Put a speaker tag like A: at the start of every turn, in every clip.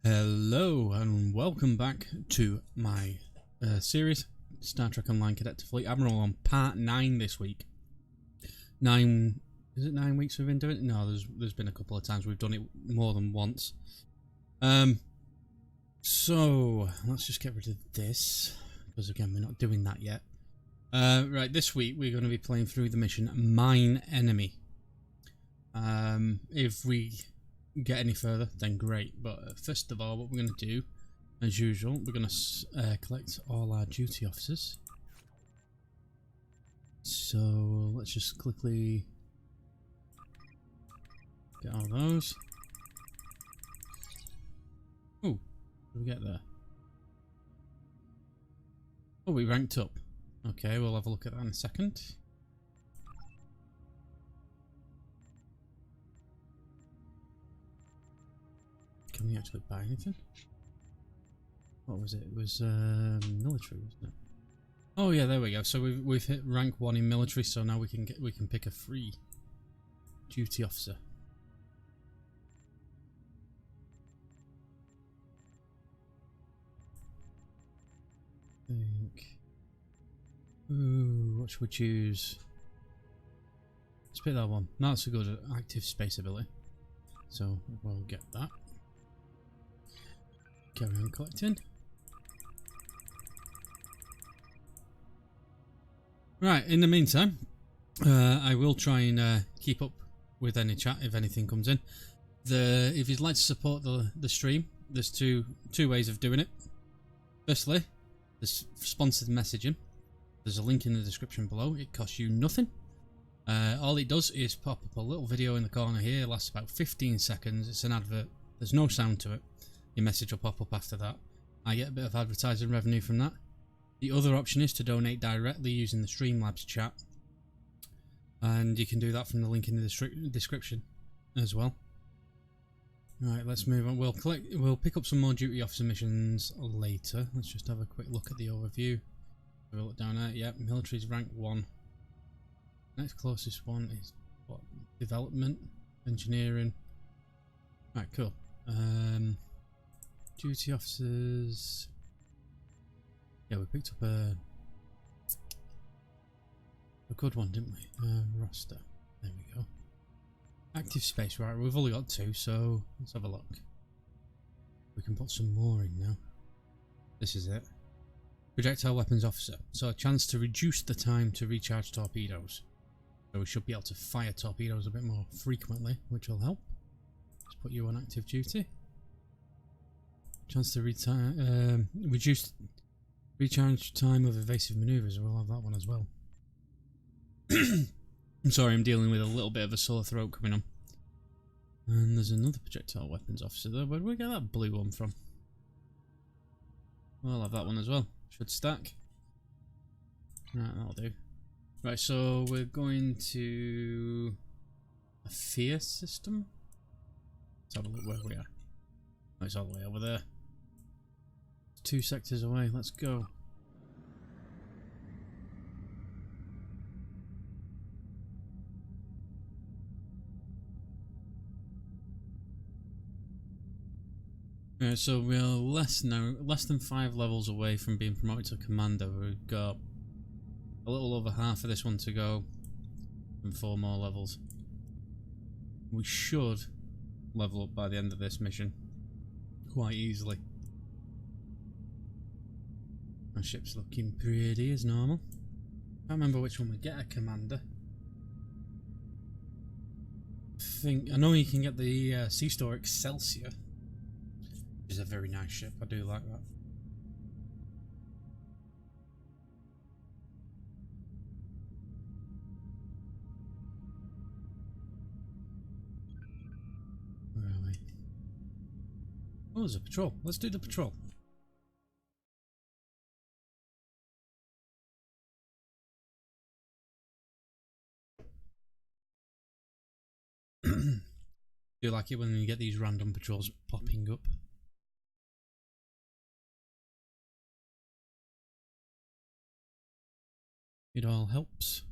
A: Hello and welcome back to my series, Star Trek Online Cadet to Fleet Admiral, on part 9 this week. Is it 9 weeks we've been doing it? No, there's been a couple of times we've done it more than once. So let's just get rid of this, because again we're not doing that yet. Right, this week we're going to be playing through the mission Mine Enemy. If we get any further, then great, but first of all, what we're going to do, as usual, we're going to collect all our duty officers. So let's just quickly get all those. Oh, what did we get there? Oh, we ranked up. Okay, we'll have a look at that in a second. Can we actually buy anything? What was it? It was military, wasn't it? Oh yeah, there we go. So we've hit rank 1 in military, so now we can pick a free duty officer. Ooh, what should we choose? Let's pick that one. That's a good active space ability, so we'll get that. Carry on collecting. Right, in the meantime, I will try and keep up with any chat if anything comes in. If you'd like to support the stream, there's two ways of doing it. Firstly, there's sponsored messaging. There's a link in the description below. It costs you nothing. All it does is pop up a little video in the corner here. It lasts about 15 seconds. It's an advert. There's no sound to it. Your message will pop up after that. I get a bit of advertising revenue from that. The other option is to donate directly using the Streamlabs chat, and you can do that from the link in the description as well. Right, let's move on. We'll pick up some more duty officer missions later. Let's just have a quick look at the overview. Have a look down there. Yep, military's rank 1. Next closest one is what? Development, engineering. Right, cool. Duty officers. Yeah, we picked up a good one, didn't we? Roster. There we go. Active space. Right, we've only got 2, so let's have a look. We can put some more in now. This is it. Projectile weapons officer. So a chance to reduce the time to recharge torpedoes. So we should be able to fire torpedoes a bit more frequently, which will help. Let's put you on active duty. Chance to reduce recharge time of evasive maneuvers. We'll have that one as well. I'm sorry, I'm dealing with a little bit of a sore throat coming on. And there's another projectile weapons officer there. Where did we get that blue one from? We'll have that one as well. Should stack. Right, that'll do. Right, so we're going to a fear system. Let's have a look where we are. Oh, it's all the way over there. 2 sectors away. Let's go. Right, so we're less than 5 levels away from being promoted to commander. We've got a little over half of this one to go, and 4 more levels. We should level up by the end of this mission quite easily. Our ship's looking pretty as normal. Can't remember which one we get a commander. I know you can get the STO Excelsior, which is a very nice ship. I do like that. Where are we? Oh, there's a patrol. Let's do the patrol. Do you like it when you get these random patrols popping up? It all helps.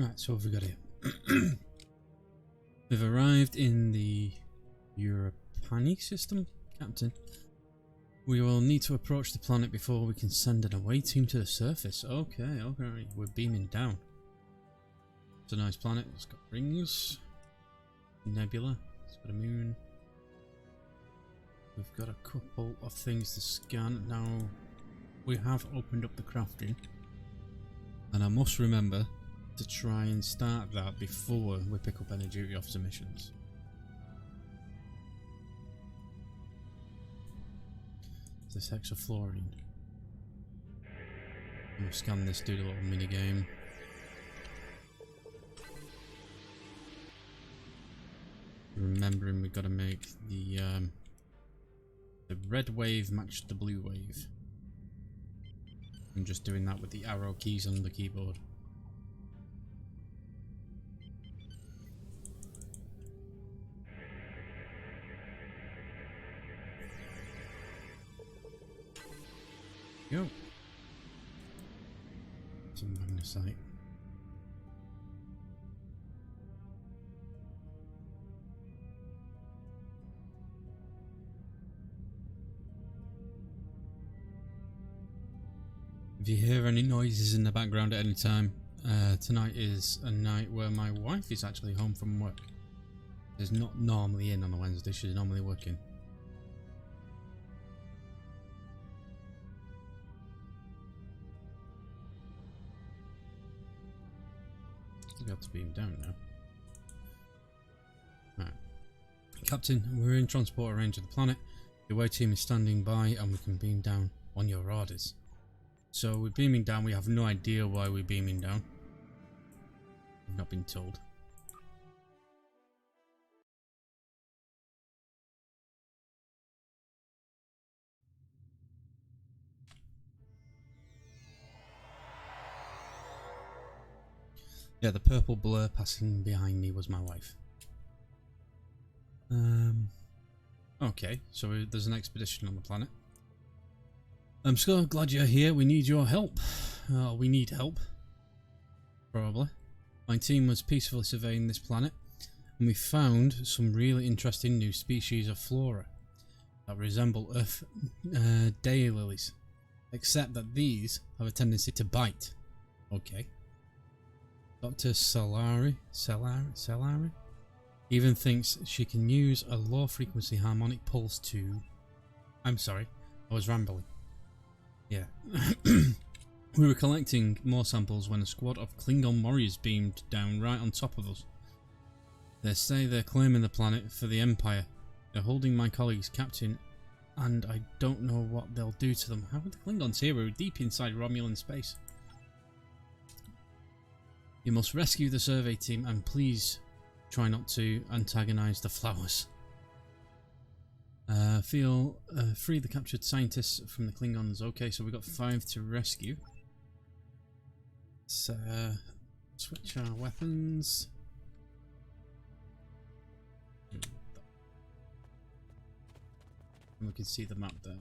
A: Right, so what have we got here? We've arrived in the Europani system, Captain. We will need to approach the planet before we can send an away team to the surface. Okay, okay, we're beaming down. It's a nice planet, it's got rings, nebula, it's got a moon. We've got a couple of things to scan. Now, we have opened up the crafting, and I must remember to try and start that before we pick up any duty officer missions. This hexafluorine. I'm going to scan this, do a little mini game. Remembering we've got to make the red wave match the blue wave. I'm just doing that with the arrow keys on the keyboard. Go. Some magnesite. If you hear any noises in the background at any time, tonight is a night where my wife is actually home from work. She's not normally in on a Wednesday, she's normally working. We got to beam down now. Right. Captain, we're in transporter range of the planet. The away team is standing by and we can beam down on your orders. So we're beaming down, we have no idea why we're beaming down. We've not been told. Yeah, the purple blur passing behind me was my wife. Okay, so there's an expedition on the planet. I'm so glad you're here. We need your help. We need help. Probably. My team was peacefully surveying this planet, and we found some really interesting new species of flora that resemble Earth daylilies, except that these have a tendency to bite. Okay. Dr. Salari even thinks she can use a low frequency harmonic pulse to... I'm sorry, I was rambling. Yeah. We were collecting more samples when a squad of Klingon warriors beamed down right on top of us. They say they're claiming the planet for the Empire. They're holding my colleagues captain, and I don't know what they'll do to them. How are the Klingons here? We're deep inside Romulan space. You must rescue the survey team, and please try not to antagonize the flowers. Free the captured scientists from the Klingons. Okay, so we've got 5 to rescue. Let's switch our weapons. And we can see the map there.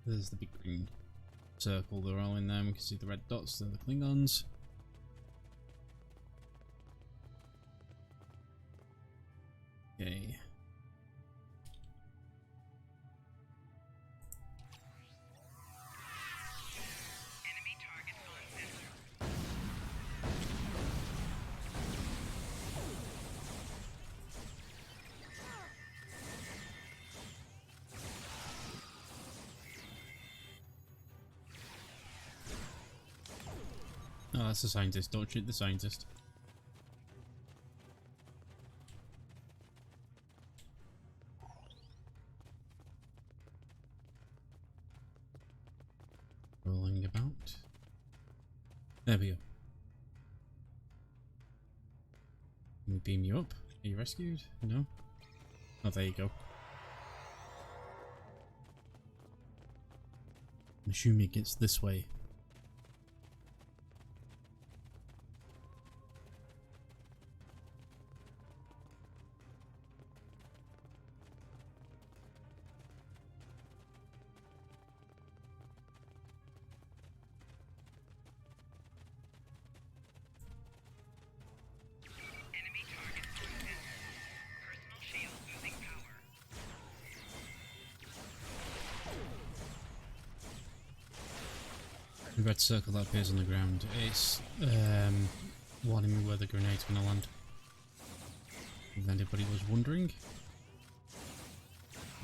A: There's the big green circle, they're all in there. We can see the red dots, they're the Klingons. Okay. Oh, that's a scientist. Don't shoot the scientist. Rolling about. There we go. Can we beam you up? Are you rescued? No? Oh, there you go. I'm assuming it's this way. The red circle that appears on the ground, it's warning me where the grenade's going to land. If anybody was wondering,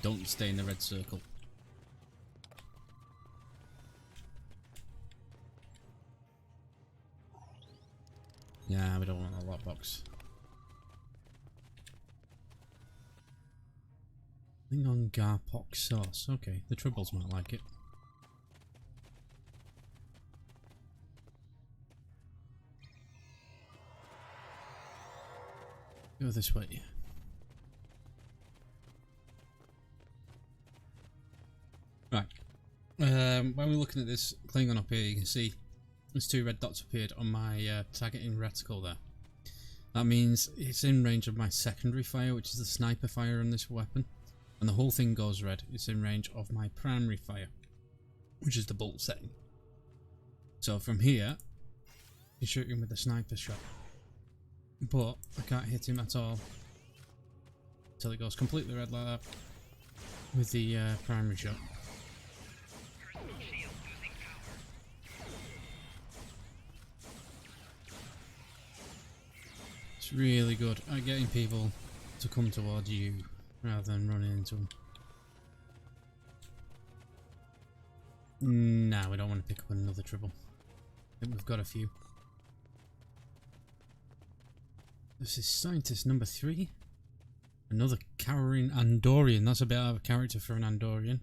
A: don't stay in the red circle. Yeah, we don't want a lockbox. Thing on Garpox sauce. Okay, the Tribbles might like it. Go this way. Right. When we're looking at this Klingon up here, you can see there's 2 red dots appeared on my targeting reticle there. That means it's in range of my secondary fire, which is the sniper fire on this weapon. And the whole thing goes red. It's in range of my primary fire, which is the bolt setting. So from here, you shoot him with a sniper shot. But I can't hit him at all until it goes completely red like that with the primary shot. It's really good at getting people to come towards you rather than running into them. Nah, we don't want to pick up another Tribble. I think we've got a few. This is scientist number 3. Another cowering Andorian. That's a bit out of character for an Andorian.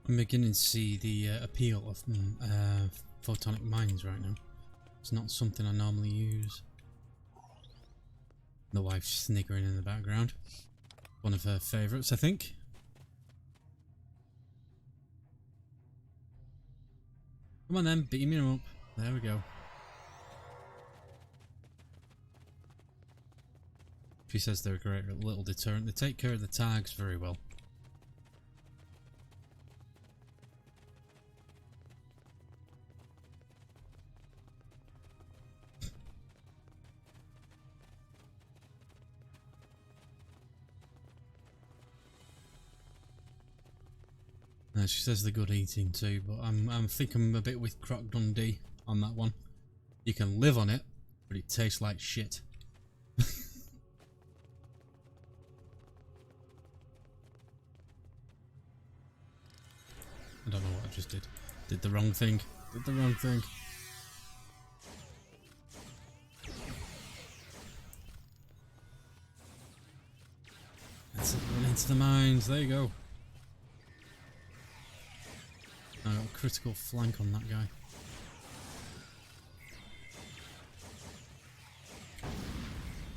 A: I'm beginning to see the appeal of photonic mines right now. It's not something I normally use. The wife's sniggering in the background. One of her favourites, I think. Come on then, beam him up. There we go. She says they're a great little deterrent. They take care of the tags very well. She says they're good eating too, but I think I'm a bit with Croc Dundee on that one. You can live on it, but it tastes like shit. I don't know what I just did. Did the wrong thing. Did the wrong thing. Let's run into the mines. There you go. I got a critical flank on that guy.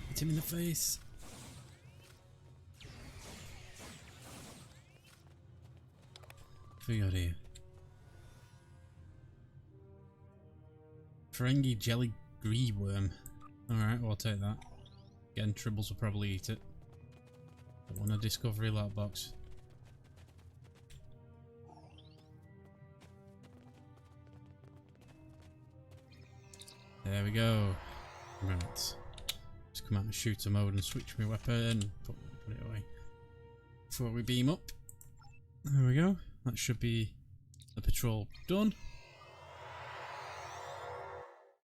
A: Hit him in the face. What have we got here? Ferengi jelly gree worm. Alright, well, I'll take that. Again, Tribbles will probably eat it. Don't want a discovery lockbox. There we go. Right. Just come out of shooter mode and switch my weapon and put it away. Before we beam up. There we go. That should be the patrol done.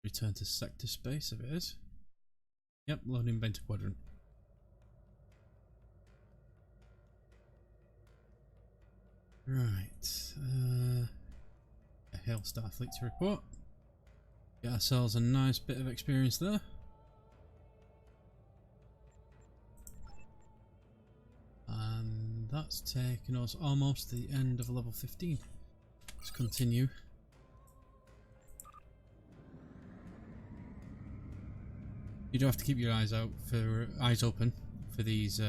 A: Return to sector space if it is. Yep, loading Beta Quadrant. Right. A Hail Starfleet to report. Get ourselves a nice bit of experience there. that's taken us almost to the end of level 15. Let's continue. You do have to keep your eyes open for these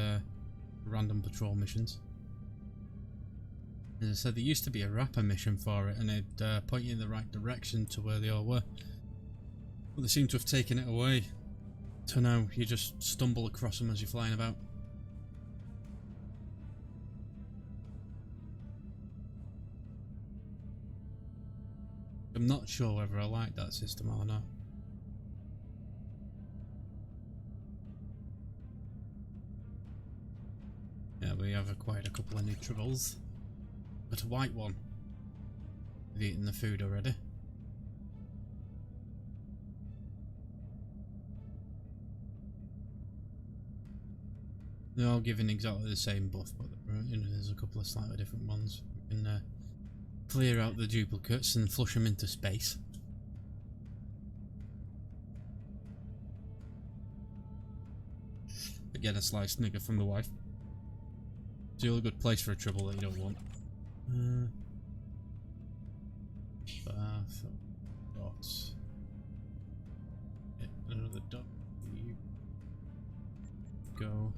A: random patrol missions. As I said, there used to be a rapper mission for it, and it'd point you in the right direction to where they all were. But they seem to have taken it away. So now you just stumble across them as you're flying about. I'm not sure whether I like that system or not. Yeah, we have acquired a couple of new troubles. But a white one. We've eaten the food already. They're all giving exactly the same buff, but you know, there's a couple of slightly different ones. We can clear out the duplicates and flush them into space. Again, a sliced nigger from the wife. Still a good place for a trouble that you don't want. Bath, dots. Another dot. You go.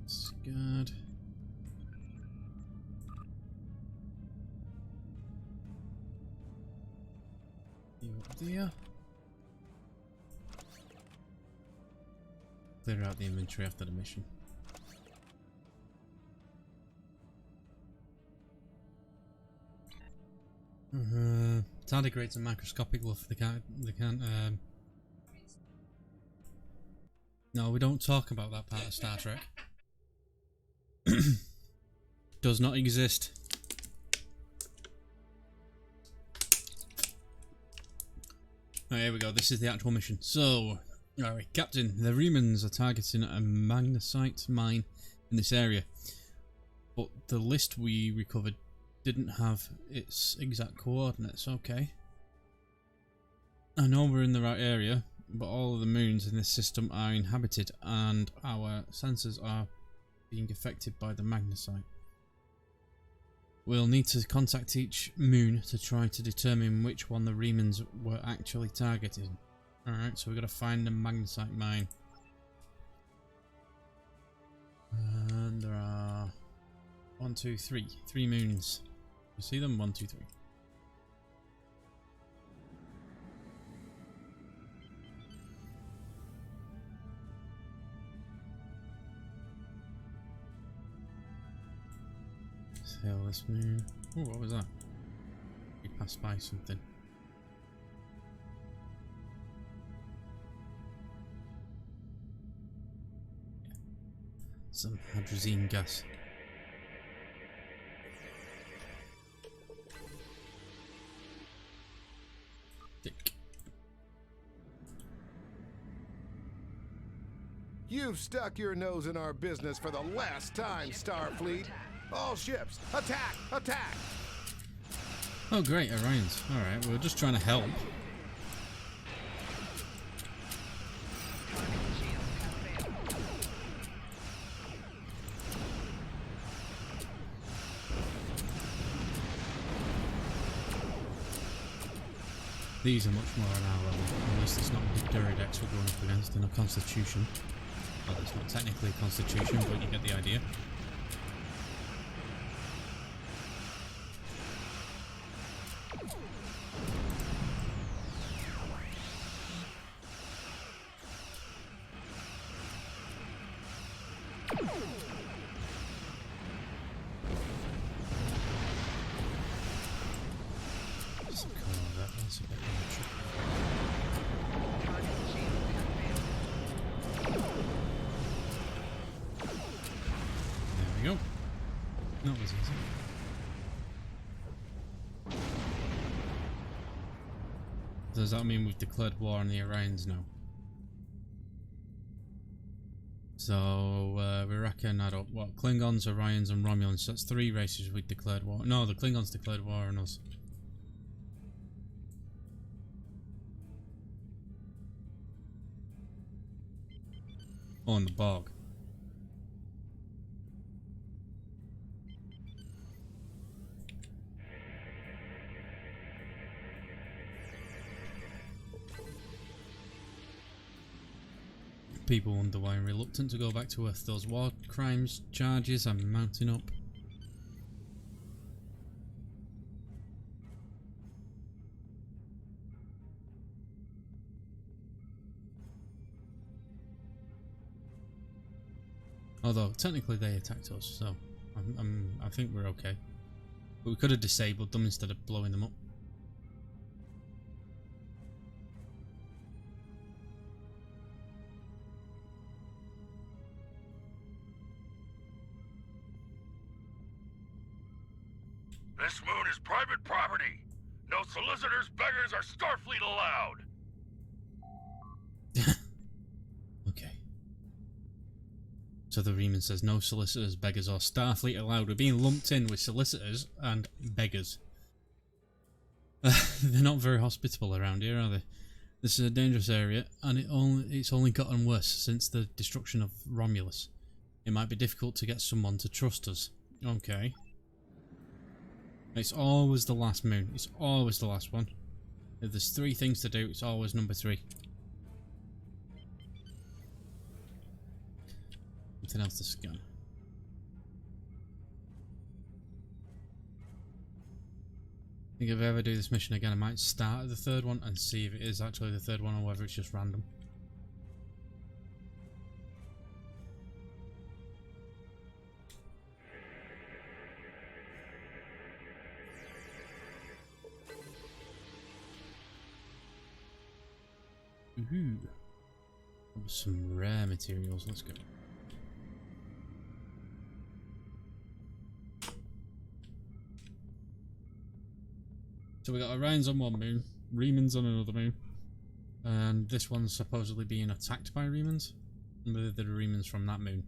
A: Scared. You up there. Clear out the inventory after the mission. Tardigrades are microscopic, love. They can't. No, we don't talk about that part of Star Trek. Does not exist. Right, here we go. This is the actual mission. So, alright, Captain, the Remans are targeting a magnesite mine in this area, but the list we recovered didn't have its exact coordinates. Okay. I know we're in the right area, but all of the moons in this system are inhabited and our sensors are being affected by the magnesite. We'll need to contact each moon to try to determine which one the Remans were actually targeting. Alright, so we've got to find the magnesite mine. And there are 1, 2, 3. 3 moons. You see them? 1, 2, 3. Sail this moon. Oh, what was that? We passed by something. Some hydrazine gas. Dick.
B: You've stuck your nose in our business for the last time, Starfleet. All ships, attack! Attack!
A: Oh great, Orions. Alright, we were just trying to help. These are much more on our level, unless it's not big Duridex we're going up against in a Constitution. Well, it's not technically a Constitution, but you get the idea. That was easy. Does that mean we've declared war on the Orions now? So, we reckon add up, what, Klingons, Orions and Romulans, so that's 3 races we declared war. No, the Klingons declared war on us. Oh, and the Borg. People wonder why I'm reluctant to go back to Earth. Those war crimes charges I'm mounting up. Although technically they attacked us, so I think we're okay. But we could have disabled them instead of blowing them up.
C: This moon is private property. No solicitors, beggars, or Starfleet allowed.
A: Okay. So the Riemann says no solicitors, beggars, or Starfleet allowed. We're being lumped in with solicitors and beggars. They're not very hospitable around here, are they? This is a dangerous area, and it's only gotten worse since the destruction of Romulus. It might be difficult to get someone to trust us. Okay. It's always the last moon. It's always the last one. If there's 3 things to do, it's always number 3. Something else to scan. I think if I ever do this mission again, I might start at the 3rd one and see if it is actually the 3rd one or whether it's just random. Ooh. Some rare materials, let's go. So we got Orion's on one moon, Riemann's on another moon, and this one's supposedly being attacked by Riemann's. Whether they're Riemann's from that moon.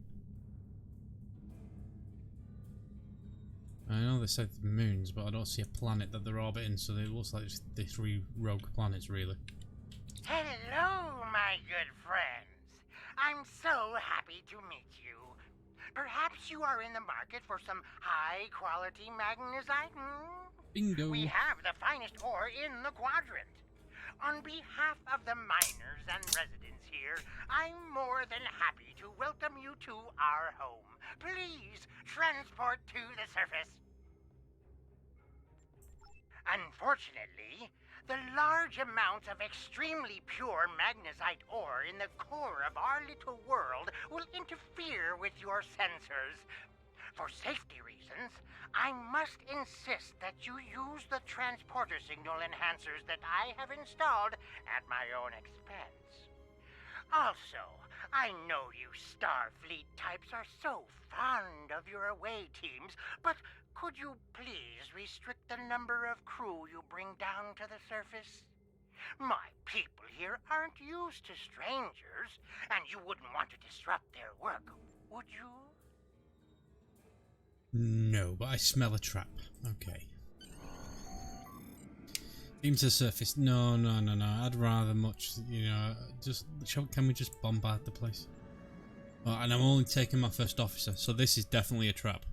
A: I know they said moons, but I don't see a planet that they're orbiting, so it looks like the 3 rogue planets, really.
D: Hello, my good friends. I'm so happy to meet you. Perhaps you are in the market for some high-quality magnesite?
A: Bingo.
D: We have the finest ore in the quadrant. On behalf of the miners and residents here, I'm more than happy to welcome you to our home. Please transport to the surface. Unfortunately, the large amounts of extremely pure magnesite ore in the core of our little world will interfere with your sensors. For safety reasons, I must insist that you use the transporter signal enhancers that I have installed at my own expense. Also, I know you Starfleet types are so fond of your away teams, but could you please restrict the number of crew you bring down to the surface? My people here aren't used to strangers, and you wouldn't want to disrupt their work, would you?
A: No, but I smell a trap. Okay. Beam to the surface. No. I'd rather much, can we just bombard the place? Oh, and I'm only taking my first officer, so this is definitely a trap.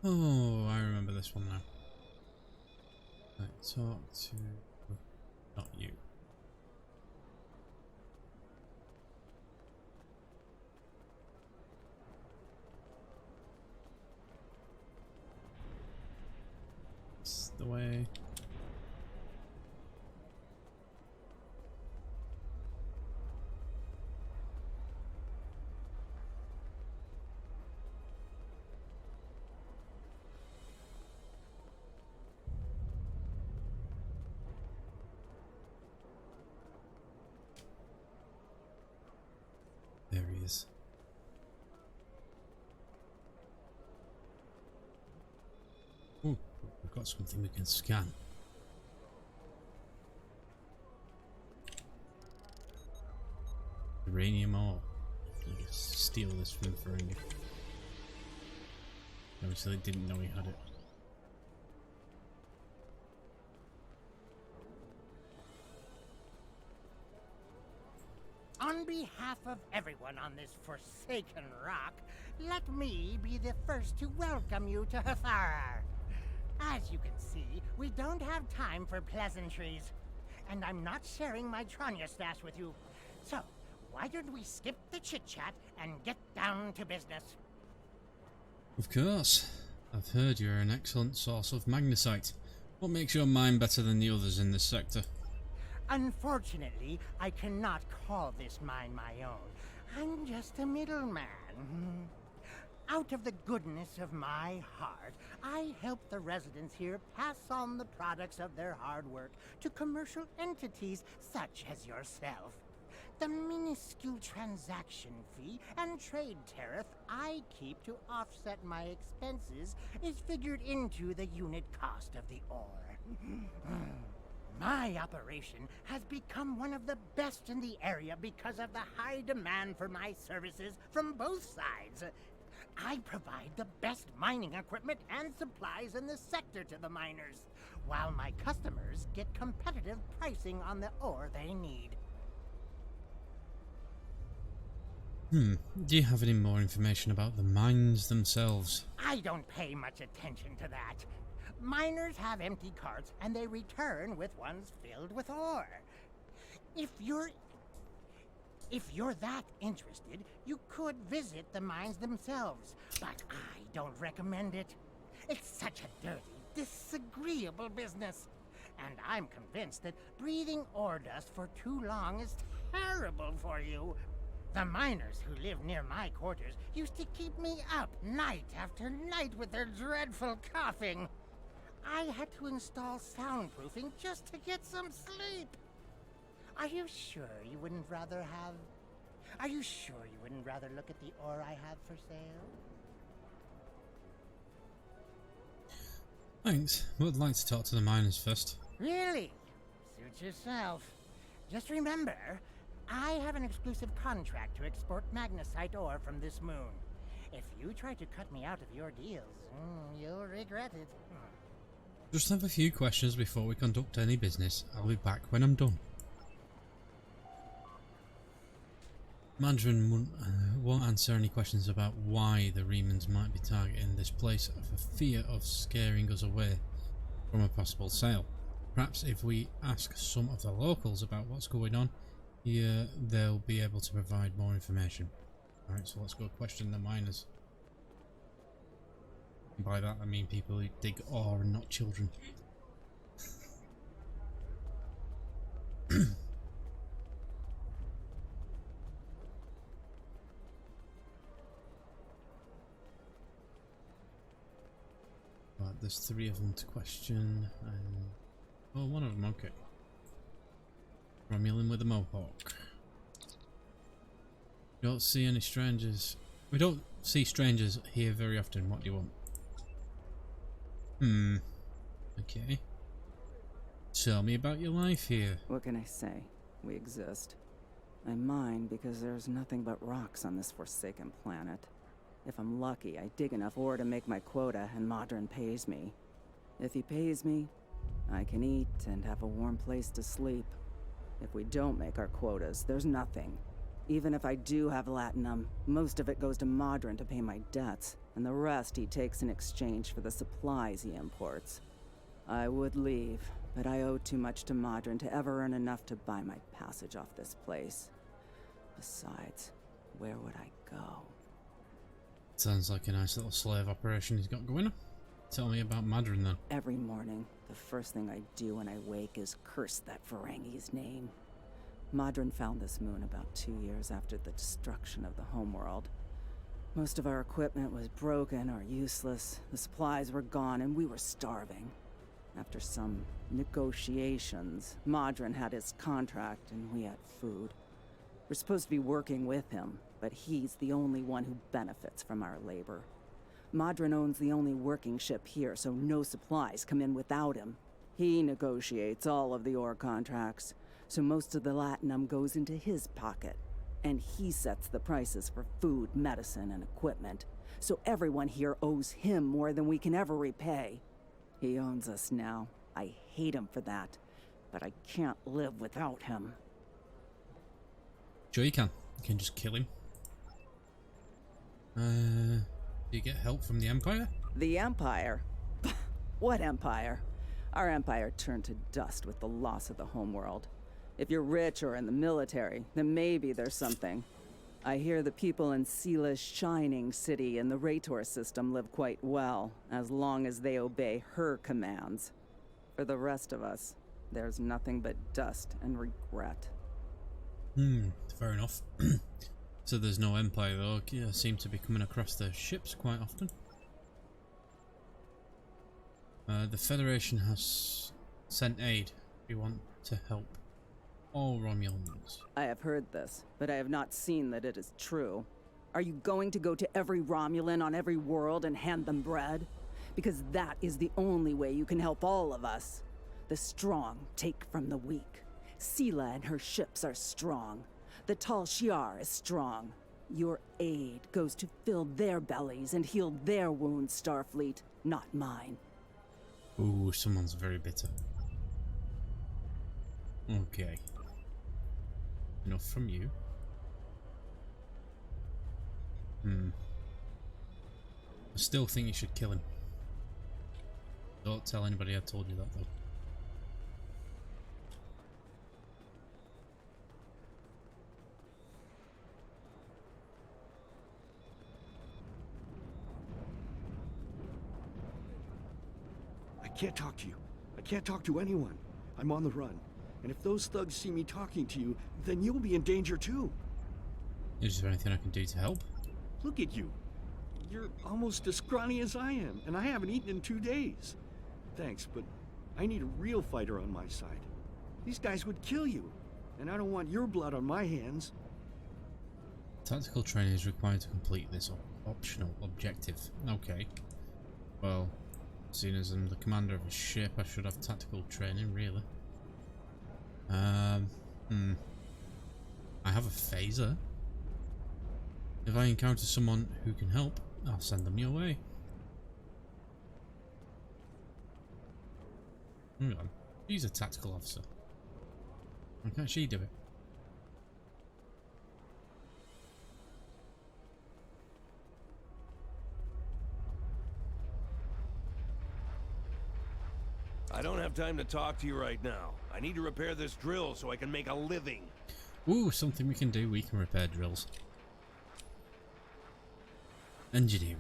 A: Oh, I remember this one now. Right, talk to... not you. It's the way. There he is. Ooh, we've got something we can scan. Uranium ore. Just steal this from Ferengi. Obviously they didn't know he had it.
D: On behalf of everyone on this forsaken rock, let me be the first to welcome you to Hathara. As you can see, we don't have time for pleasantries. And I'm not sharing my Tranya stash with you. So, why don't we skip the chit-chat and get down to business?
A: Of course. I've heard you're an excellent source of magnesite. What makes your mine better than the others in this sector?
D: Unfortunately, I cannot call this mine my own. I'm just a middleman. Out of the goodness of my heart, I help the residents here pass on the products of their hard work to commercial entities such as yourself. The minuscule transaction fee and trade tariff I keep to offset my expenses is figured into the unit cost of the ore. My operation has become one of the best in the area because of the high demand for my services from both sides. I provide the best mining equipment and supplies in the sector to the miners, while my customers get competitive pricing on the ore they need.
A: Do you have any more information about the mines themselves?
D: I don't pay much attention to that. Miners have empty carts and they return with ones filled with ore. If you're that interested, you could visit the mines themselves, but I don't recommend it. It's such a dirty, disagreeable business. And I'm convinced that breathing ore dust for too long is terrible for you. The miners who live near my quarters used to keep me up night after night with their dreadful coughing. I had to install soundproofing just to get some sleep. Are you sure you wouldn't rather look at the ore I have for sale?
A: Thanks, but I'd like to talk to the miners first.
D: Really? Suit yourself. Just remember, I have an exclusive contract to export magnesite ore from this moon. If you try to cut me out of your deals, you'll regret it.
A: Just have a few questions before we conduct any business. I'll be back when I'm done. Mandarin won't answer any questions about why the Remans might be targeting this place for fear of scaring us away from a possible sale. Perhaps if we ask some of the locals about what's going on here, they'll be able to provide more information. Alright, so let's go question the miners. By that I mean people who dig ore and not children. Right, there's 3 of them to question, and oh, one of them, okay. Romulan with a mohawk. Don't see any strangers. We don't see strangers here very often. What do you want? Okay. Tell me about your life here.
E: What can I say? We exist. I mine because there's nothing but rocks on this forsaken planet. If I'm lucky, I dig enough ore to make my quota and Modron pays me. If he pays me, I can eat and have a warm place to sleep. If we don't make our quotas, there's nothing. Even if I do have latinum, most of it goes to Modron to pay my debts, and the rest he takes in exchange for the supplies he imports. I would leave, but I owe too much to Modron to ever earn enough to buy my passage off this place. Besides, where would I go?
A: Sounds like a nice little slave operation he's got going on. Tell me about Modron then.
E: Every morning, the first thing I do when I wake is curse that Ferengi's name. Modron found this moon about 2 years after the destruction of the homeworld. Most of our equipment was broken or useless, the supplies were gone, and we were starving. After some negotiations, Modron had his contract and we had food. We're supposed to be working with him, but he's the only one who benefits from our labor. Modron owns the only working ship here, so no supplies come in without him. He negotiates all of the ore contracts, so most of the latinum goes into his pocket. And he sets the prices for food, medicine, and equipment. So everyone here owes him more than we can ever repay. He owns us now. I hate him for that, but I can't live without him.
A: Sure you can. You can just kill him. Do you get help from the Empire?
E: The Empire? What Empire? Our Empire turned to dust with the loss of the homeworld. If you're rich or in the military, then maybe there's something. I hear the people in Seela's shining city and the Rator system live quite well, as long as they obey her commands. For the rest of us, there's nothing but dust and regret.
A: Fair enough. So there's no Empire though. Yeah, seem to be coming across their ships quite often. The Federation has sent aid. We want to help all Romulans.
E: I have heard this, but I have not seen that it is true. Are you going to go to every Romulan on every world and hand them bread? Because that is the only way you can help all of us. The strong take from the weak. Seela and her ships are strong. The T0lval is strong. Your aid goes to fill their bellies and heal their wounds, Starfleet, not mine.
A: Ooh, someone's very bitter. Okay. Enough from you. I still think you should kill him. Don't tell anybody I told you that though.
F: I can't talk to you. I can't talk to anyone. I'm on the run. And if those thugs see me talking to you, then you'll be in danger too.
A: Is there anything I can do to help?
F: Look at you. You're almost as scrawny as I am, and I haven't eaten in 2 days. Thanks, but I need a real fighter on my side. These guys would kill you, and I don't want your blood on my hands.
A: Tactical training is required to complete this optional objective. Okay. Well, seeing as I'm the commander of a ship, I should have tactical training, really. I have a phaser. If I encounter someone who can help, I'll send them your way. Hang on. She's a tactical officer. Why can't she do it?
C: I don't have time to talk to you right now. I need to repair this drill so I can make a living.
A: Ooh, something we can do. We can repair drills. Engineering.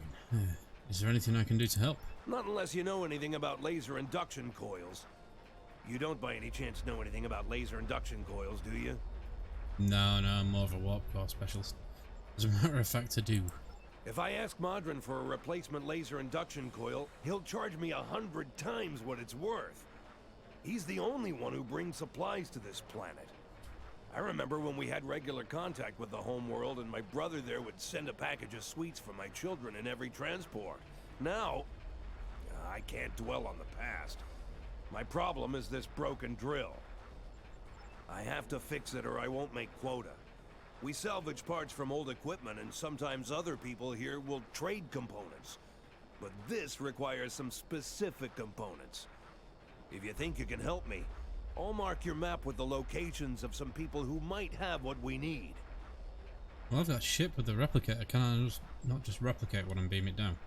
A: Is there anything I can do to help?
C: Not unless you know anything about laser induction coils. You don't by any chance know anything about laser induction coils, do you?
A: No, I'm more of a warp core specialist. As a matter of fact, I do.
C: If I ask Modron for a replacement laser induction coil, he'll charge me 100 times what it's worth. He's the only one who brings supplies to this planet. I remember when we had regular contact with the homeworld and my brother there would send a package of sweets for my children in every transport. Now, I can't dwell on the past. My problem is this broken drill. I have to fix it or I won't make quota. We salvage parts from old equipment and sometimes other people here will trade components. But this requires some specific components. If you think you can help me, I'll mark your map with the locations of some people who might have what we need.
A: Well, I've got a ship with a replicator. Can I not just replicate when I'm beaming it down?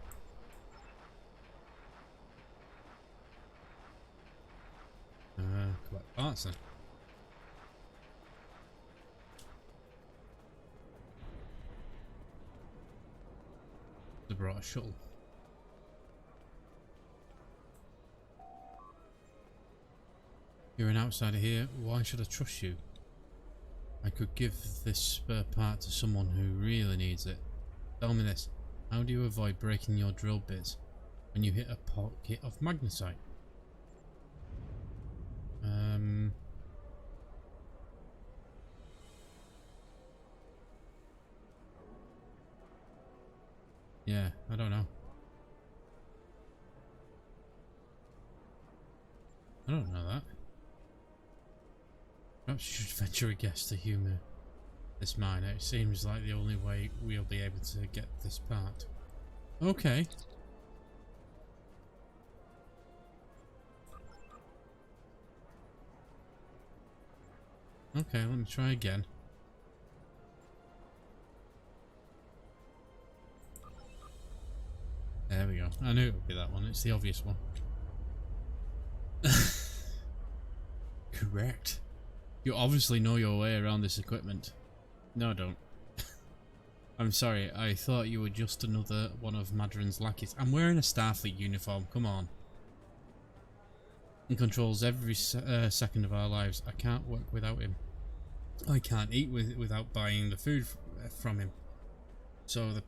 A: Collect parts then. They brought a shuttle. You're an outsider here. Why should I trust you? I could give this spare part to someone who really needs it. Tell me this. How do you avoid breaking your drill bits when you hit a pocket of magnesite? Yeah, I don't know. I don't know that. Perhaps you should venture a guess to humour this mine. It seems like the only way we'll be able to get this part. Okay. Okay, let me try again. I knew it would be that one. It's the obvious one. Correct. You obviously know your way around this equipment. No, don't. I'm sorry, I thought you were just another one of Madron's lackeys. I'm wearing a Starfleet uniform, come on. He controls every second of our lives. I can't work without him. I can't eat without buying the food from him. So the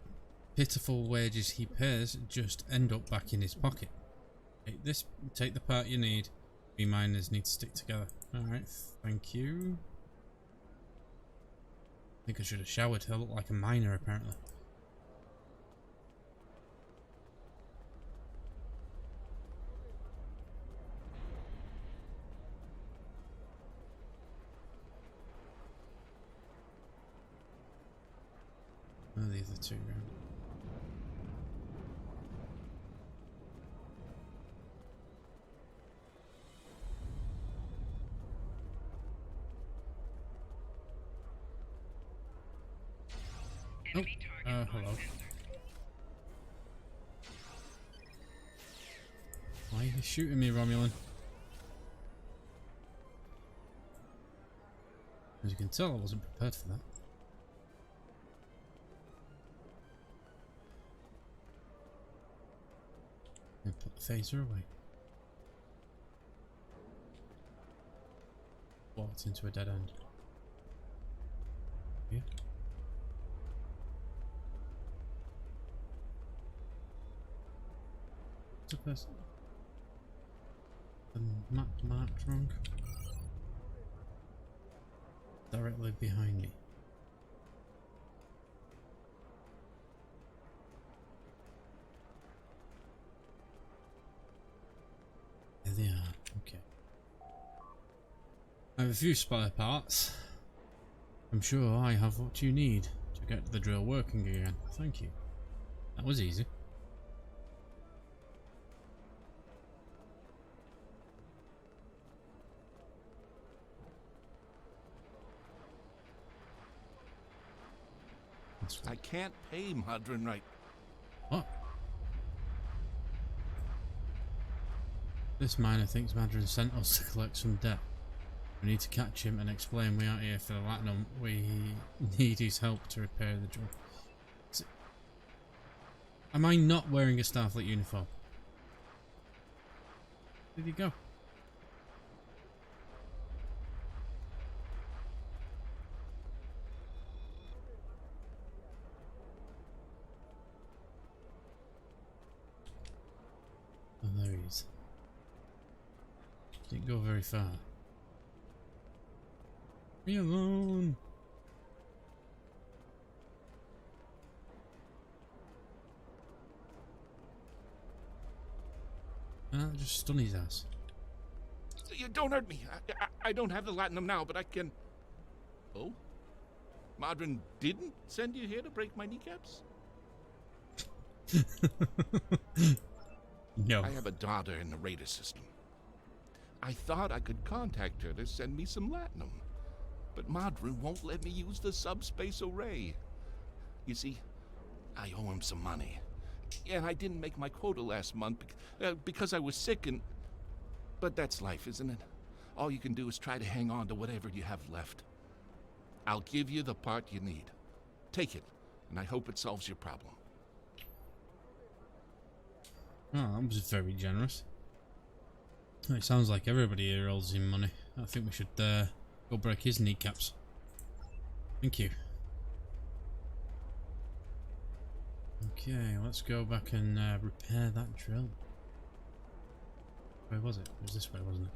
A: pitiful wages he pays just end up back in his pocket. Take the part you need. We miners need to stick together. Alright, thank you. I think I should have showered. I look like a miner apparently. Where are the other two round? Oh, hello. Why are you shooting me, Romulan? As you can tell, I wasn't prepared for that. And put the phaser away. Walked into a dead end. Yeah. What's the person? The map marked wrong. Directly behind me. There they are. Okay. I have a few spare parts. I'm sure I have what you need to get the drill working again. Thank you. That was easy.
G: I can't pay Madron right.
A: What? This miner thinks Madron sent us to collect some debt. We need to catch him and explain we aren't here for the latinum. We need his help to repair the drill. Am I not wearing a Starfleet uniform? Where did he go? Oh, there he is. Didn't go very far. Me alone. Just stun his ass.
G: You don't hurt me. I don't have the latinum now, but I can... Oh? Madron didn't send you here to break my kneecaps?
A: No.
G: I have a daughter in the radar system. I thought I could contact her to send me some latinum, but Madron won't let me use the subspace array. You see, I owe him some money. And I didn't make my quota last month because I was sick and... But that's life, isn't it? All you can do is try to hang on to whatever you have left. I'll give you the part you need. Take it, and I hope it solves your problem.
A: Oh, that was very generous. It sounds like everybody here owes him money. I think we should go break his kneecaps. Thank you. Okay, let's go back and repair that drill. Where was it? It was this way, wasn't it?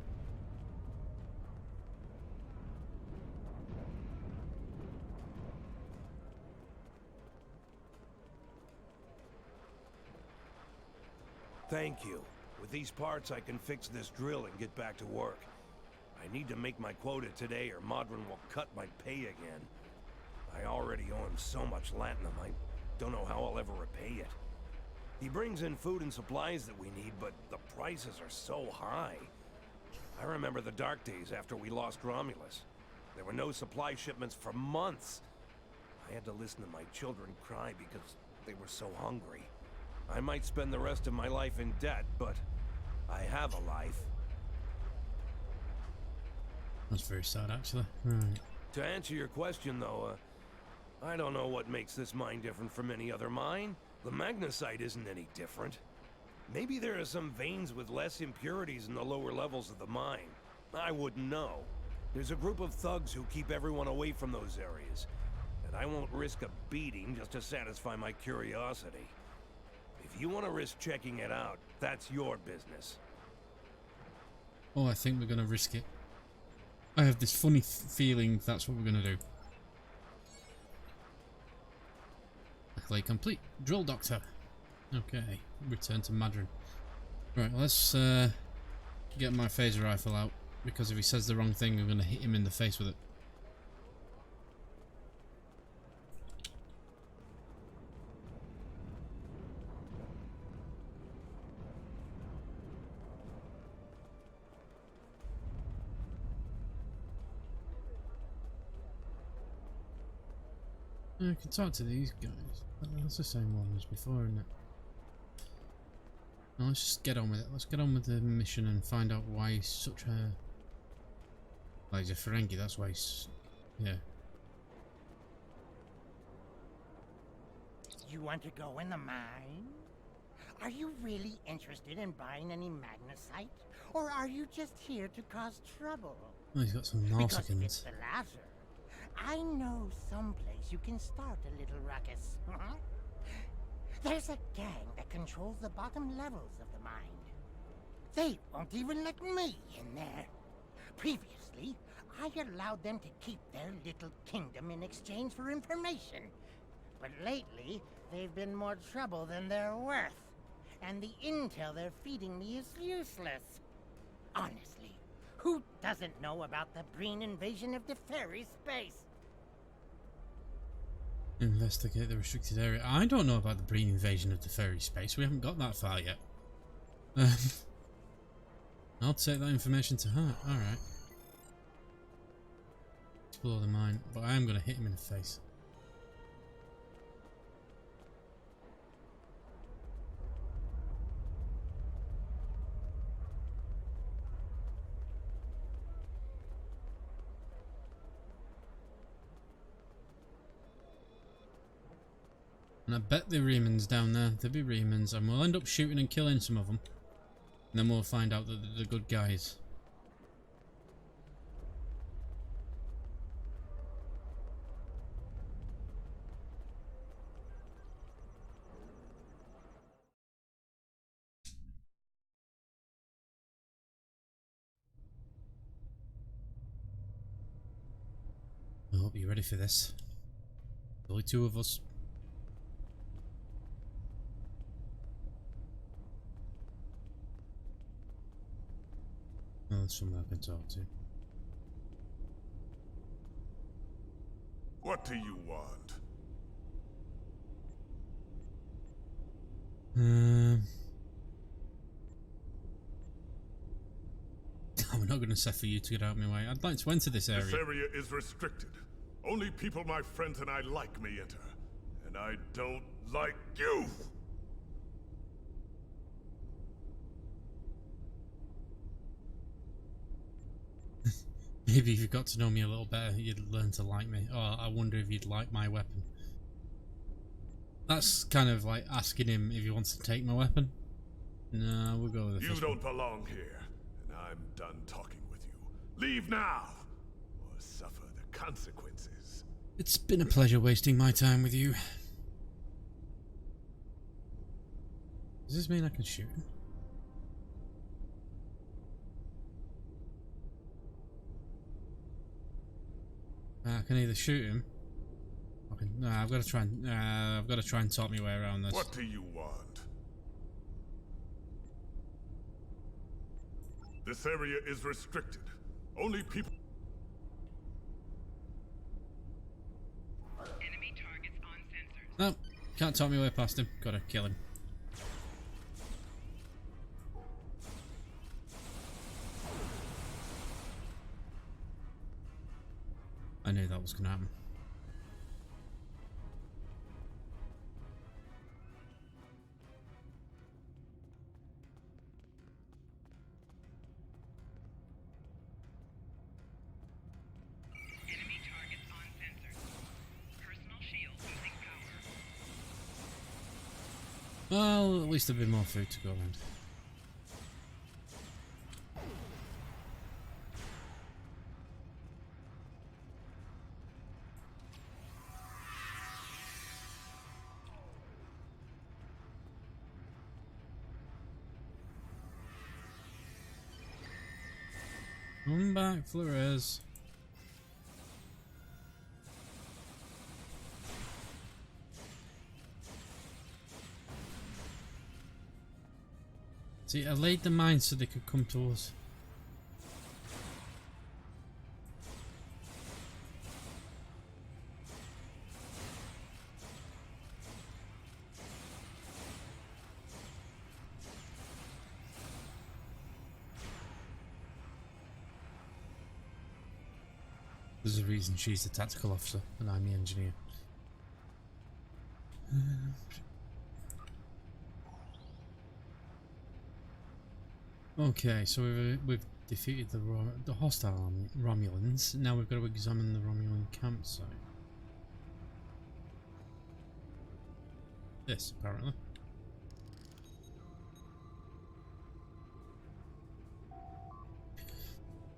C: Thank you. With these parts, I can fix this drill and get back to work. I need to make my quota today or Madron will cut my pay again. I already owe him so much latinum, I don't know how I'll ever repay it. He brings in food and supplies that we need, but the prices are so high. I remember the dark days after we lost Romulus. There were no supply shipments for months. I had to listen to my children cry because they were so hungry. I might spend the rest of my life in debt, but I have a life.
A: That's very sad, actually. Right.
C: To answer your question, though, I don't know what makes this mine different from any other mine. The magnesite isn't any different. Maybe there are some veins with less impurities in the lower levels of the mine. I wouldn't know. There's a group of thugs who keep everyone away from those areas, and I won't risk a beating just to satisfy my curiosity. If you want to risk checking it out, that's your business.
A: Oh, I think we're going to risk it. I have this funny feeling that's what we're going to do. Accolade complete. Drill Doctor. Okay, return to Madron. Right, let's get my phaser rifle out, because if he says the wrong thing, I'm going to hit him in the face with it. I can talk to these guys. That's the same one as before, isn't it? Now let's just get on with it. Let's get on with the mission and find out why he's such a... Well, he's a Ferengi, that's why he's... Yeah.
D: You want to go in the mine? Are you really interested in buying any magnesite? Or are you just here to cause trouble?
A: Oh, he's got some
D: Because if it's
A: Narsicans.
D: the latter, I know someplace you can start a little ruckus. There's a gang that controls the bottom levels of the mine. They won't even let me in there. Previously, I allowed them to keep their little kingdom in exchange for information. But lately, they've been more trouble than they're worth. And the intel they're feeding me is useless. Honestly, who doesn't know about the Breen invasion of the fairy space?
A: Investigate the restricted area. I don't know about the Breen invasion of the fairy space. We haven't got that far yet. I'll take that information to heart. Alright. Explore the mine. But I am going to hit him in the face. And I bet the Remans down there. There'll be Remans, and we'll end up shooting and killing some of them. And then we'll find out that they're the good guys. I hope you're ready for this. There's only two of us. Oh, there's someone I can talk to.
B: What do you want?
A: I'm not going to set for you to get out of my way. I'd like to enter this area.
H: This area is restricted. Only people my friends and I like may enter. And I don't like you!
A: Maybe if you got to know me a little better, you'd learn to like me. Or I wonder if you'd like my weapon. That's kind of like asking him if he wants to take my weapon. No, we'll go with the
H: You
A: first
H: don't
A: one.
H: belong here, and I'm done talking with you. Leave now, or suffer the consequences.
A: It's been a pleasure wasting my time with you. Does this mean I can shoot him? I can either shoot him. No, I've got to try and talk my way around this.
H: What do you want? This area is restricted. Only people...
I: Enemy targets on sensors.
A: No, can't talk my way past him. Gotta kill him. I knew that was gonna happen. Well, at least there'll be more food to go around. Come back, Flores. See, I laid the mine so they could come to us. There's a reason she's the tactical officer and I'm the engineer. Okay, so we've defeated the hostile Romulans. Now we've got to examine the Romulan campsite. This, apparently.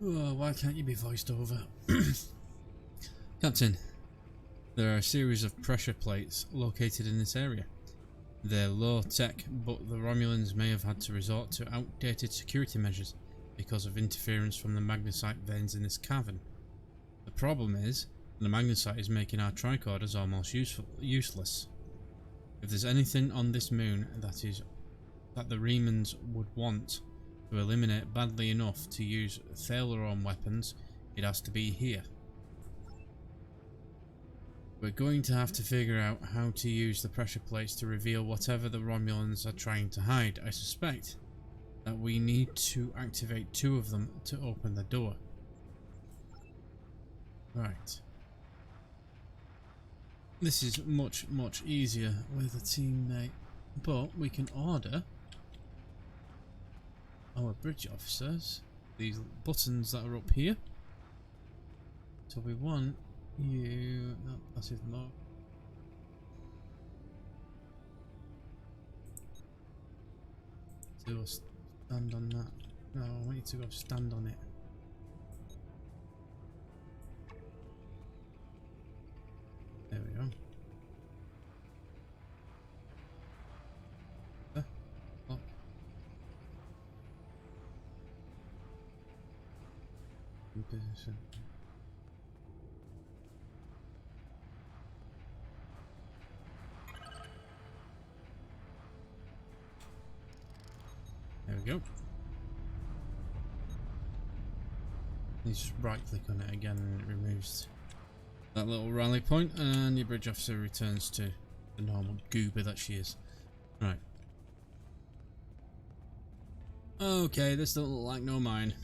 A: Oh, why can't you be voiced over? Captain, there are a series of pressure plates located in this area. They're low tech, but the Romulans may have had to resort to outdated security measures because of interference from the magnesite veins in this cavern. The problem is, the magnesite is making our tricorders almost useless. If there's anything on this moon that the Remans would want to eliminate badly enough to use T0lval weapons, it has to be here. We're going to have to figure out how to use the pressure plates to reveal whatever the Romulans are trying to hide. I suspect that we need to activate 2 of them to open the door. Right. This is much easier with a teammate, but we can order our bridge officers these buttons that are up here. So we want you, no, that's his mark. To stand on that. No, I want you to go stand on it. There we go. Lock. In position. There we go. You just right click on it again and it removes that little rally point, and your bridge officer returns to the normal goober that she is. Right. Okay, this doesn't look like no mine.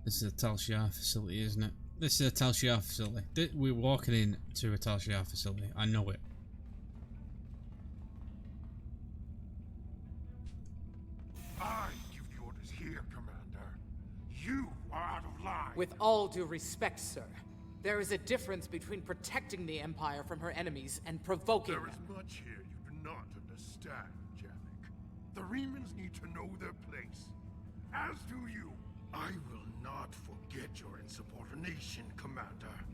A: This is a T0lval facility, isn't it? This is a T0lval facility. We're walking into a T0lval facility. I know it.
H: I give the orders here, Commander. You are out of line.
J: With all due respect, sir, there is a difference between protecting the Empire from her enemies and provoking
H: There
J: them.
H: is much here you do not understand, Jamek. The Remans need to know their place. As do you. I will not forget your insubordination, Commander.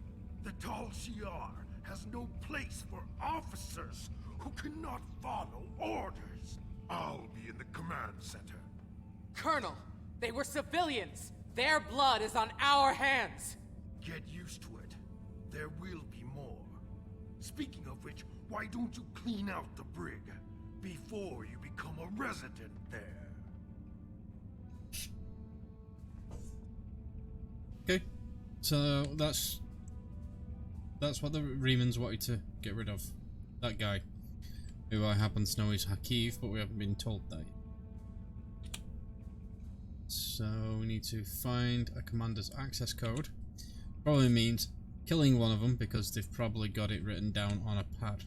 H: The T0lval has no place for officers who cannot follow orders. I'll be in the command center.
J: Colonel, they were civilians. Their blood is on our hands.
H: Get used to it. There will be more. Speaking of which, why don't you clean out the brig before you become a resident there?
A: Okay, so that's what the Remans wanted to get rid of. That guy, who I happen to know is Hakiv, but we haven't been told that. So we need to find a commander's access code. Probably means killing one of them because they've probably got it written down on a pad.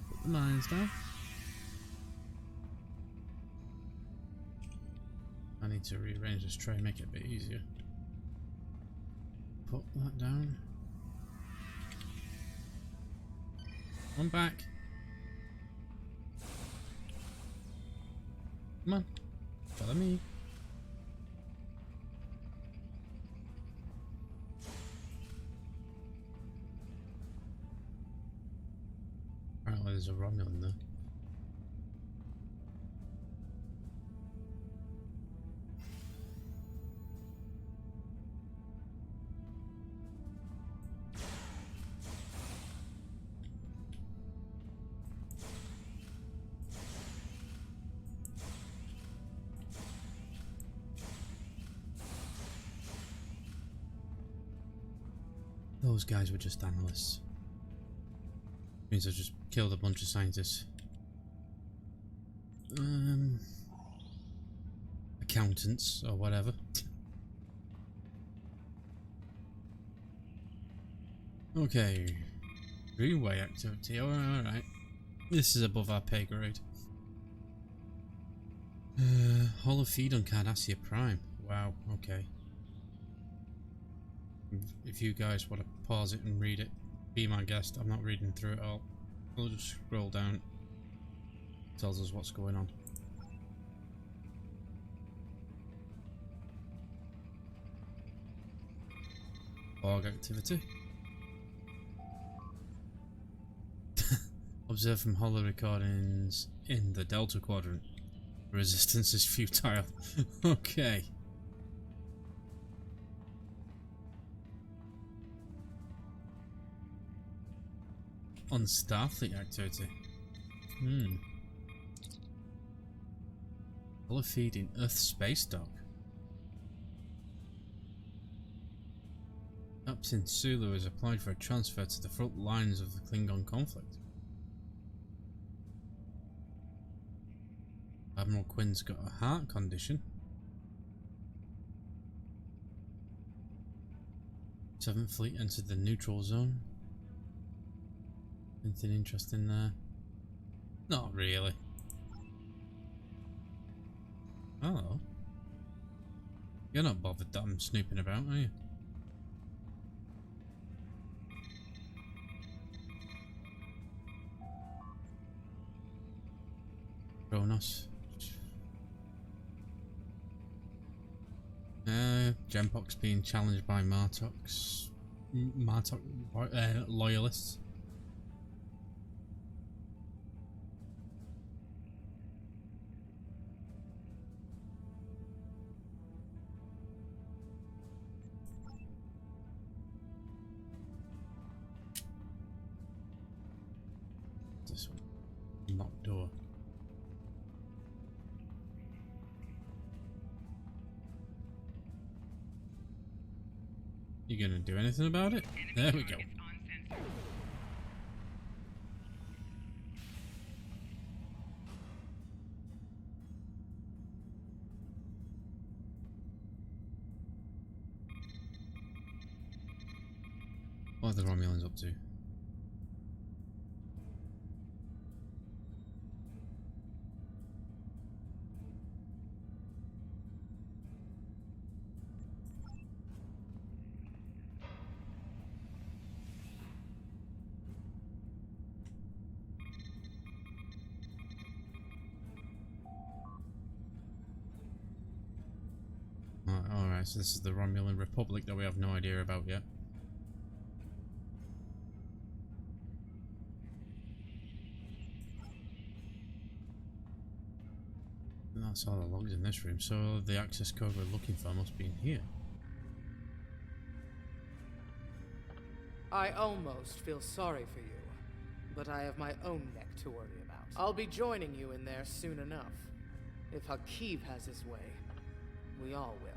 A: Put the mines down. I to rearrange this tray, make it a bit easier. Put that down. One back. Come on, follow me. Apparently there's a Romulan there. Those guys were just analysts. Means I just killed a bunch of scientists. Accountants or whatever. Okay. Freeway activity. Oh, alright. This is above our pay grade. Hollow feed on Cardassia Prime. Wow, okay. If you guys want to pause it and read it, be my guest. I'm not reading through it all. We'll just scroll down. It tells us what's going on. Org activity. Observe from hollow recordings in the Delta Quadrant. Resistance is futile. Okay. On Starfleet activity. Hollow feed in Earth space dock. Captain Sulu has applied for a transfer to the front lines of the Klingon conflict. Admiral Quinn's got a heart condition. 7th Fleet entered the neutral zone. Anything interesting there? Not really. Hello. You're not bothered that I'm snooping about, are you? Kronos. Genpox being challenged by Martok loyalists. This one. Locked door. You gonna do anything about it? There we go. What are the Romulans up to? Alright, so this is the Romulan Republic that we have no idea about yet. That's all the logs in this room, so the access code we're looking for must be in here.
J: I almost feel sorry for you, but I have my own neck to worry about. I'll be joining you in there soon enough. If Hakeeb has his way, we all will.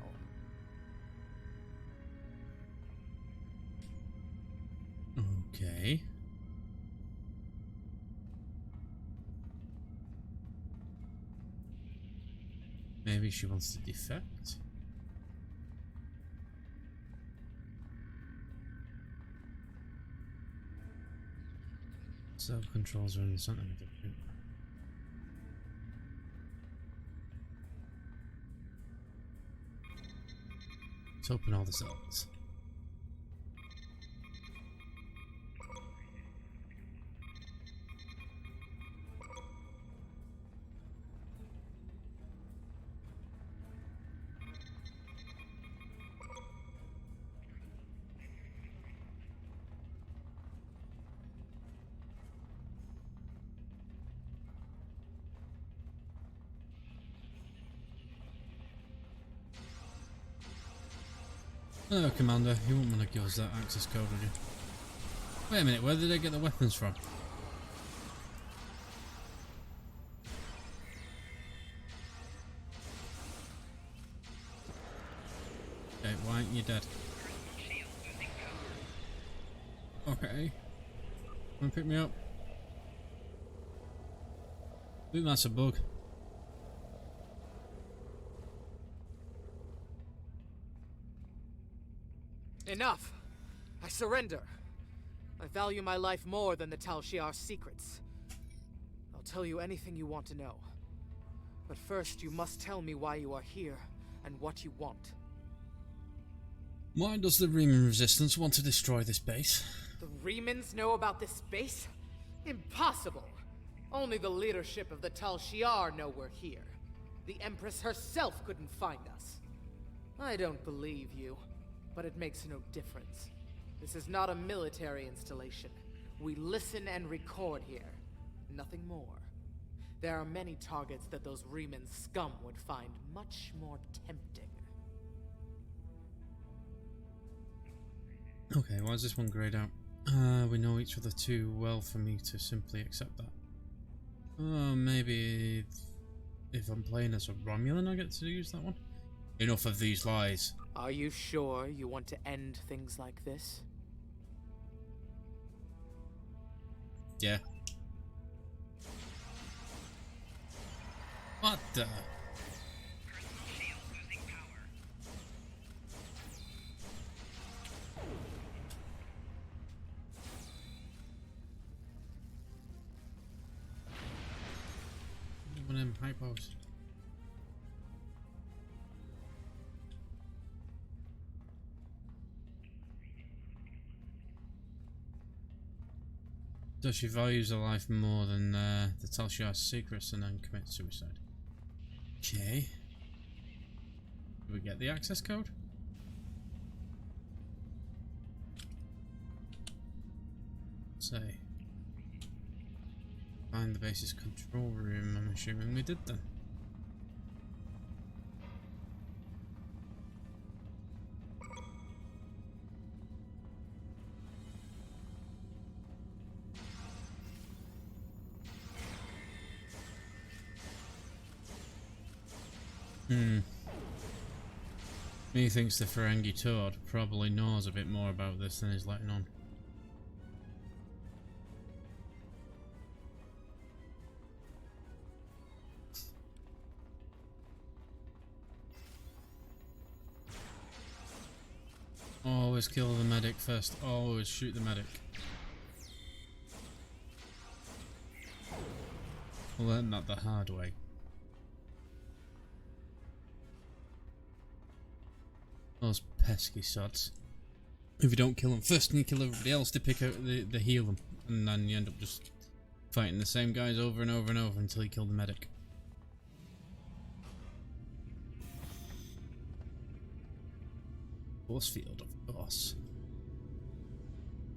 A: Okay. Maybe she wants to defect? Self-controls are in the center of the room. Let's open all the cells. Oh, Commander, you wouldn't want to give us that access code, would you? Wait a minute, where did they get the weapons from? Okay, why aren't you dead? Okay. Come and pick me up. I think that's a bug.
J: Enough! I surrender. I value my life more than the T0lval's secrets. I'll tell you anything you want to know. But first, you must tell me why you are here and what you want.
A: Why does the Riemann Resistance want to destroy this base?
J: The Riemanns know about this base? Impossible! Only the leadership of the T0lval know we're here. The Empress herself couldn't find us. I don't believe you. But it makes no difference. This is not a military installation. We listen and record here. Nothing more. There are many targets that those Riemann scum would find much more tempting.
A: Okay, why is this one grayed out? We know each other too well for me to simply accept that. Oh, maybe if I'm playing as a Romulan I get to use that one? Enough of these lies.
J: Are you sure you want to end things like this?
A: Yeah. What the? One of them hypos. So she values her life more than the T0lval's secrets and then commits suicide. Okay. Do we get the access code? Say. Find the base's control room, I'm assuming we did then. He thinks the Ferengi Toad probably knows a bit more about this than he's letting on. Always kill the medic first, always shoot the medic. I learned that the hard way. Those pesky sods. If you don't kill them first and you kill everybody else, they pick out the heal them. And then you end up just fighting the same guys over and over and over until you kill the medic. Force field, of course.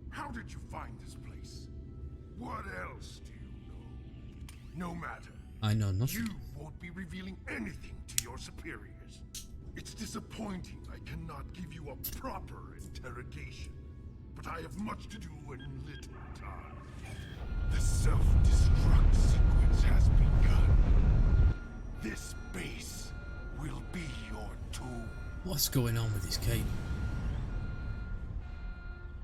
H: How did you find this place? What else do you know? No matter.
A: I know nothing.
H: You won't be revealing anything to your superiors. It's disappointing I cannot give you a proper interrogation, but I have much to do and little time. The self-destruct sequence has begun. This base will be your tomb.
A: What's going on with his cape?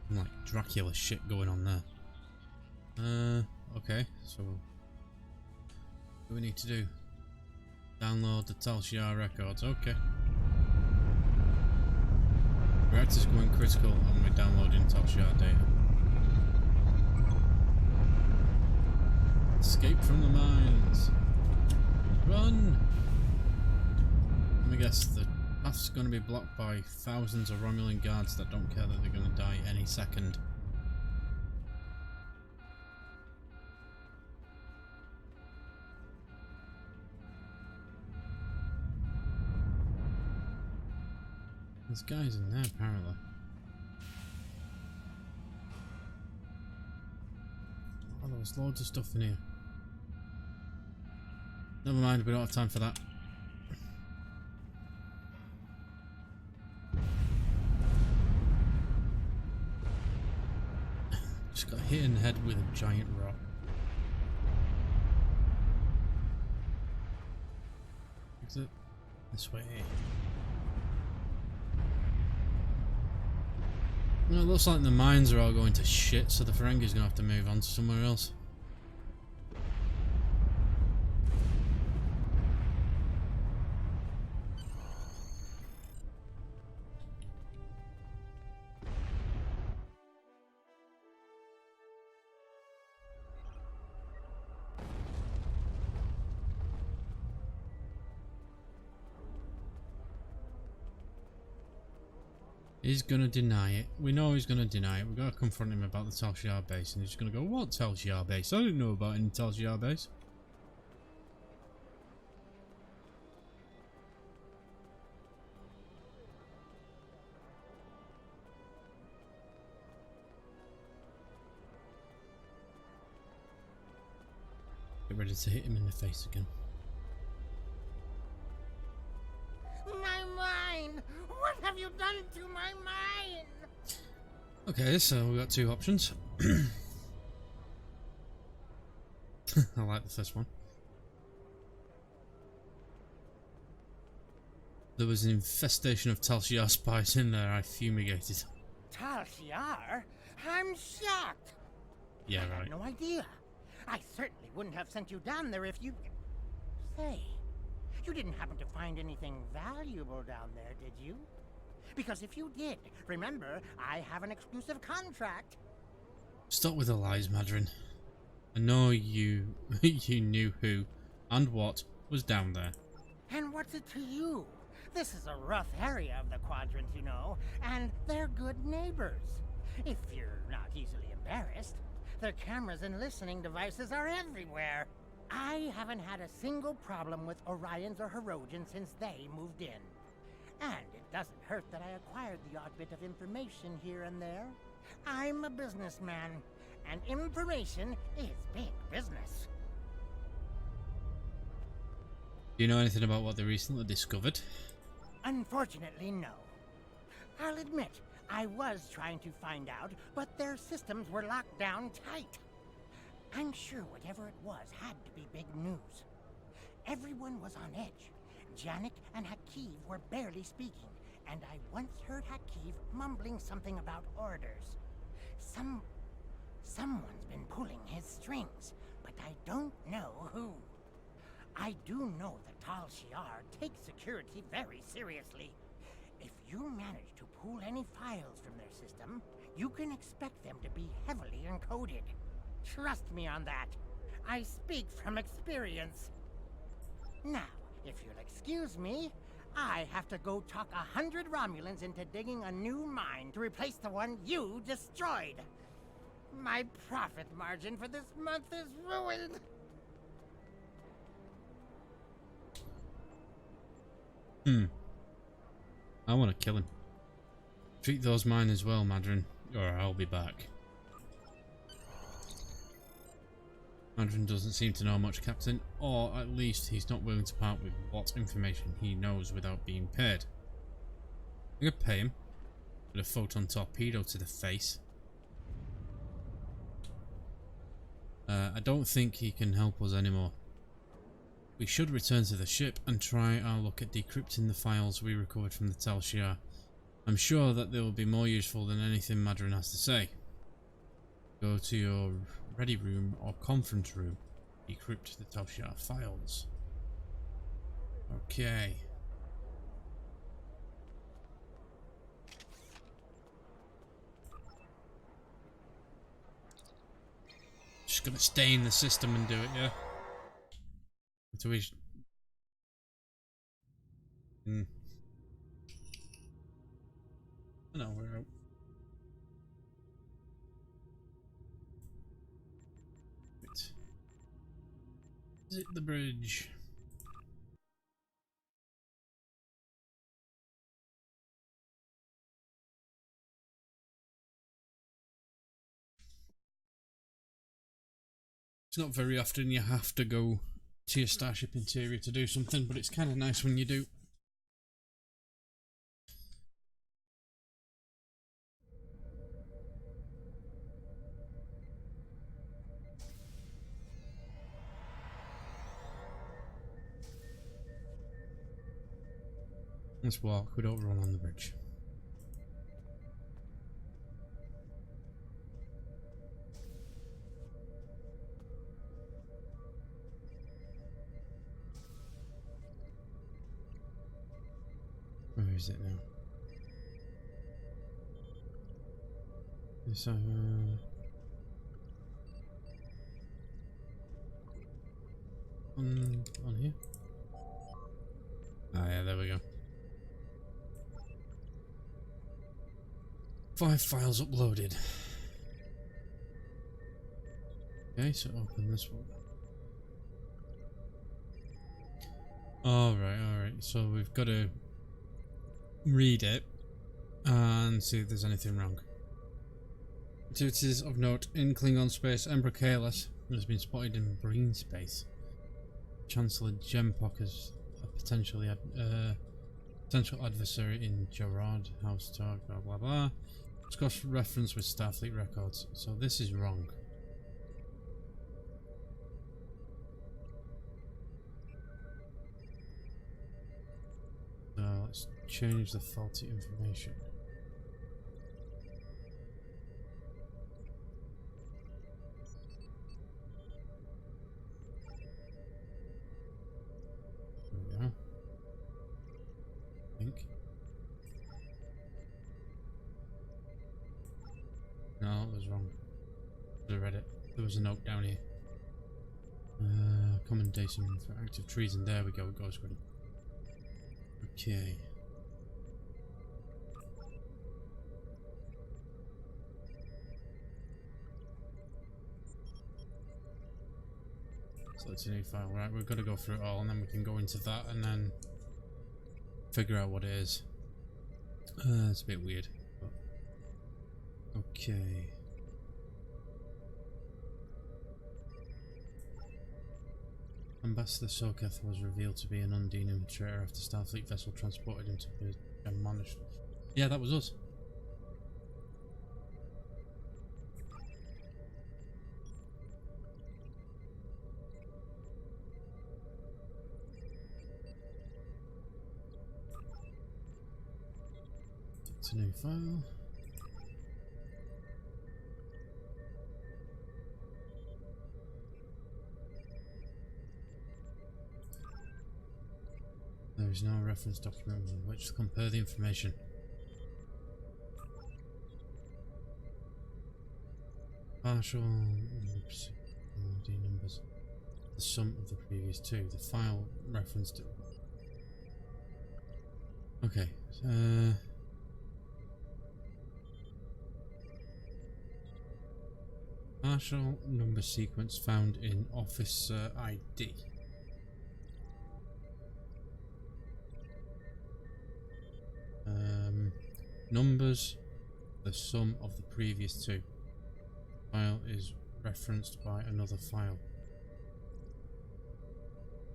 A: Like Dracula shit going on there. Okay, so what do we need to do? Download the T0lval records, okay. Reactor's going critical and we're downloading T0lval data. Escape from the mines! Run! Let me guess, the Path's going to be blocked by thousands of Romulan guards that don't care that they're going to die any second. There's guys in there apparently. Oh, there was loads of stuff in here. Never mind, we don't have time for that. Just got hit in the head with a giant rock. Exit this way. Well, it looks like the mines are all going to shit, so the Ferengi's gonna have to move on to somewhere else. He's gonna deny it. We know he's gonna deny it. We've got to confront him about the Tal-Shiar base, and he's gonna go, "What Tal-Shiar base? I didn't know about any Tal-Shiar base." Get ready to hit him in the face again.
D: My mine! What have you done to my mine?
A: Okay, so we've got two options. I like the first one. There was an infestation of Tal-Shiar spies in there. I fumigated.
D: Tal-Shiar? I'm shocked.
A: Yeah,
D: I
A: right.
D: had no idea. I certainly wouldn't have sent you down there if you... Say, you didn't happen to find anything valuable down there, did you? Because if you did, remember, I have an exclusive contract.
A: Stop with the lies, Madrin. I know you you knew who and what was down there.
D: And what's it to you? This is a rough area of the Quadrant, you know, and they're good neighbors. If you're not easily embarrassed, their cameras and listening devices are everywhere. I haven't had a single problem with Orions or Herodians since they moved in. And it doesn't hurt that I acquired the odd bit of information here and there. I'm a businessman, and information is big business.
A: Do you know anything about what they recently discovered?
D: Unfortunately, no. I'll admit, I was trying to find out, but their systems were locked down tight. I'm sure whatever it was had to be big news. Everyone was on edge. Janik and Hakiv were barely speaking, and I once heard Hakiv mumbling something about orders. Someone's been pulling his strings, but I don't know who. I do know that Tal-Shiar takes security very seriously. If you manage to pull any files from their system, you can expect them to be heavily encoded. Trust me on that. I speak from experience. Now, if you'll excuse me, I have to go talk 100 Romulans into digging a new mine to replace the one you destroyed. My profit margin for this month is ruined.
A: I want to kill him. Treat those miners well, Madrin, or I'll be back. Madrin doesn't seem to know much, Captain, or at least he's not willing to part with what information he knows without being paid. I'm gonna pay him with a photon torpedo to the face. I don't think he can help us anymore. We should return to the ship and try our luck at decrypting the files we recovered from the Tal-Shiar. I'm sure that they will be more useful than anything Madrin has to say. Go to your ready room or conference room. Decrypt the Tal-Shiar files. Okay. Just gonna stay in the system and do it, yeah? Until we... No, we're out. Right. Is it the bridge? It's not very often you have to go to your starship interior to do something, but it's kind of nice when you do. Let's walk, we don't run on the bridge. Where is it now? This on here? Ah, yeah, there we go. 5 files uploaded. Okay, so open this one. Alright, so we've got to read it and see if there's anything wrong. Activities of note in Klingon space. Emperor Kalis has been spotted in Breen space. Chancellor Jempok is a potential adversary in Gerard House Talk, blah blah blah. Discuss reference with Starfleet records. So this is wrong. So let's change the faulty information. There we go. I think. No, it was wrong. I read it. There was a note down here. Commendation for active treason. There we go. It goes good. Okay. So it's a new file, right? We've got to go through it all and then we can go into that and then figure out what it is. It's a bit weird. But okay. Ambassador Soketh was revealed to be an Undine infiltrator after Starfleet vessel transported him to be admonished. Yeah, that was us. It's a new file. There is no reference document in which to compare the information. Partial numbers, the sum of the previous two. The file referenced it. Okay. Partial number sequence found in Officer ID. Numbers, the sum of the previous two. File is referenced by another file.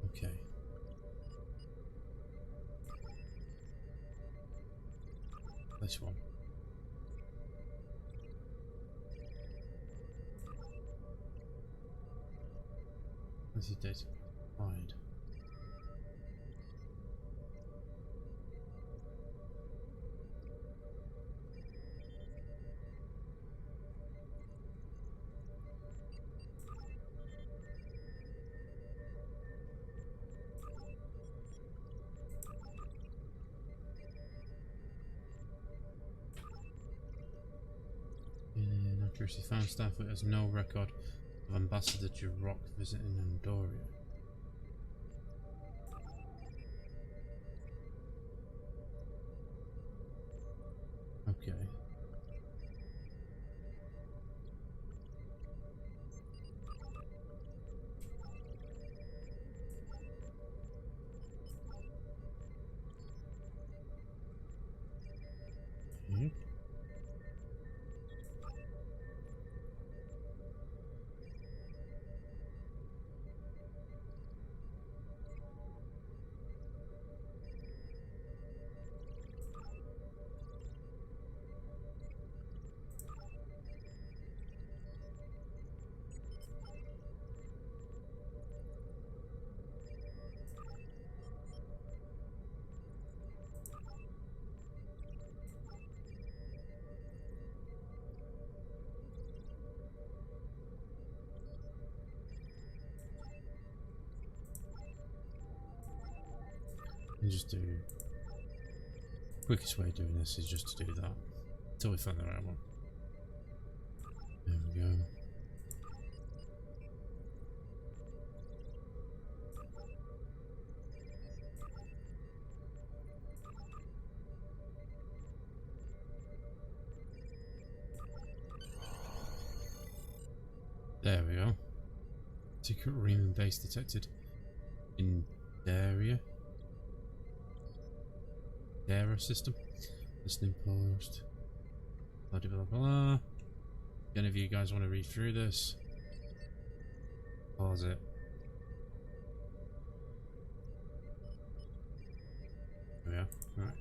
A: Okay. This one. This is data. Hide. Accuracy found. Starfleet has no record of Ambassador Jirok visiting Andoria. Okay. Okay. And just do. Quickest way of doing this is just to do that until we find the right one. There we go. There we go. Secret Riemann base detected in Daria. Dara system. Listening post. Blah blah blah. If any of you guys want to read through this, pause it. There we are. Alright,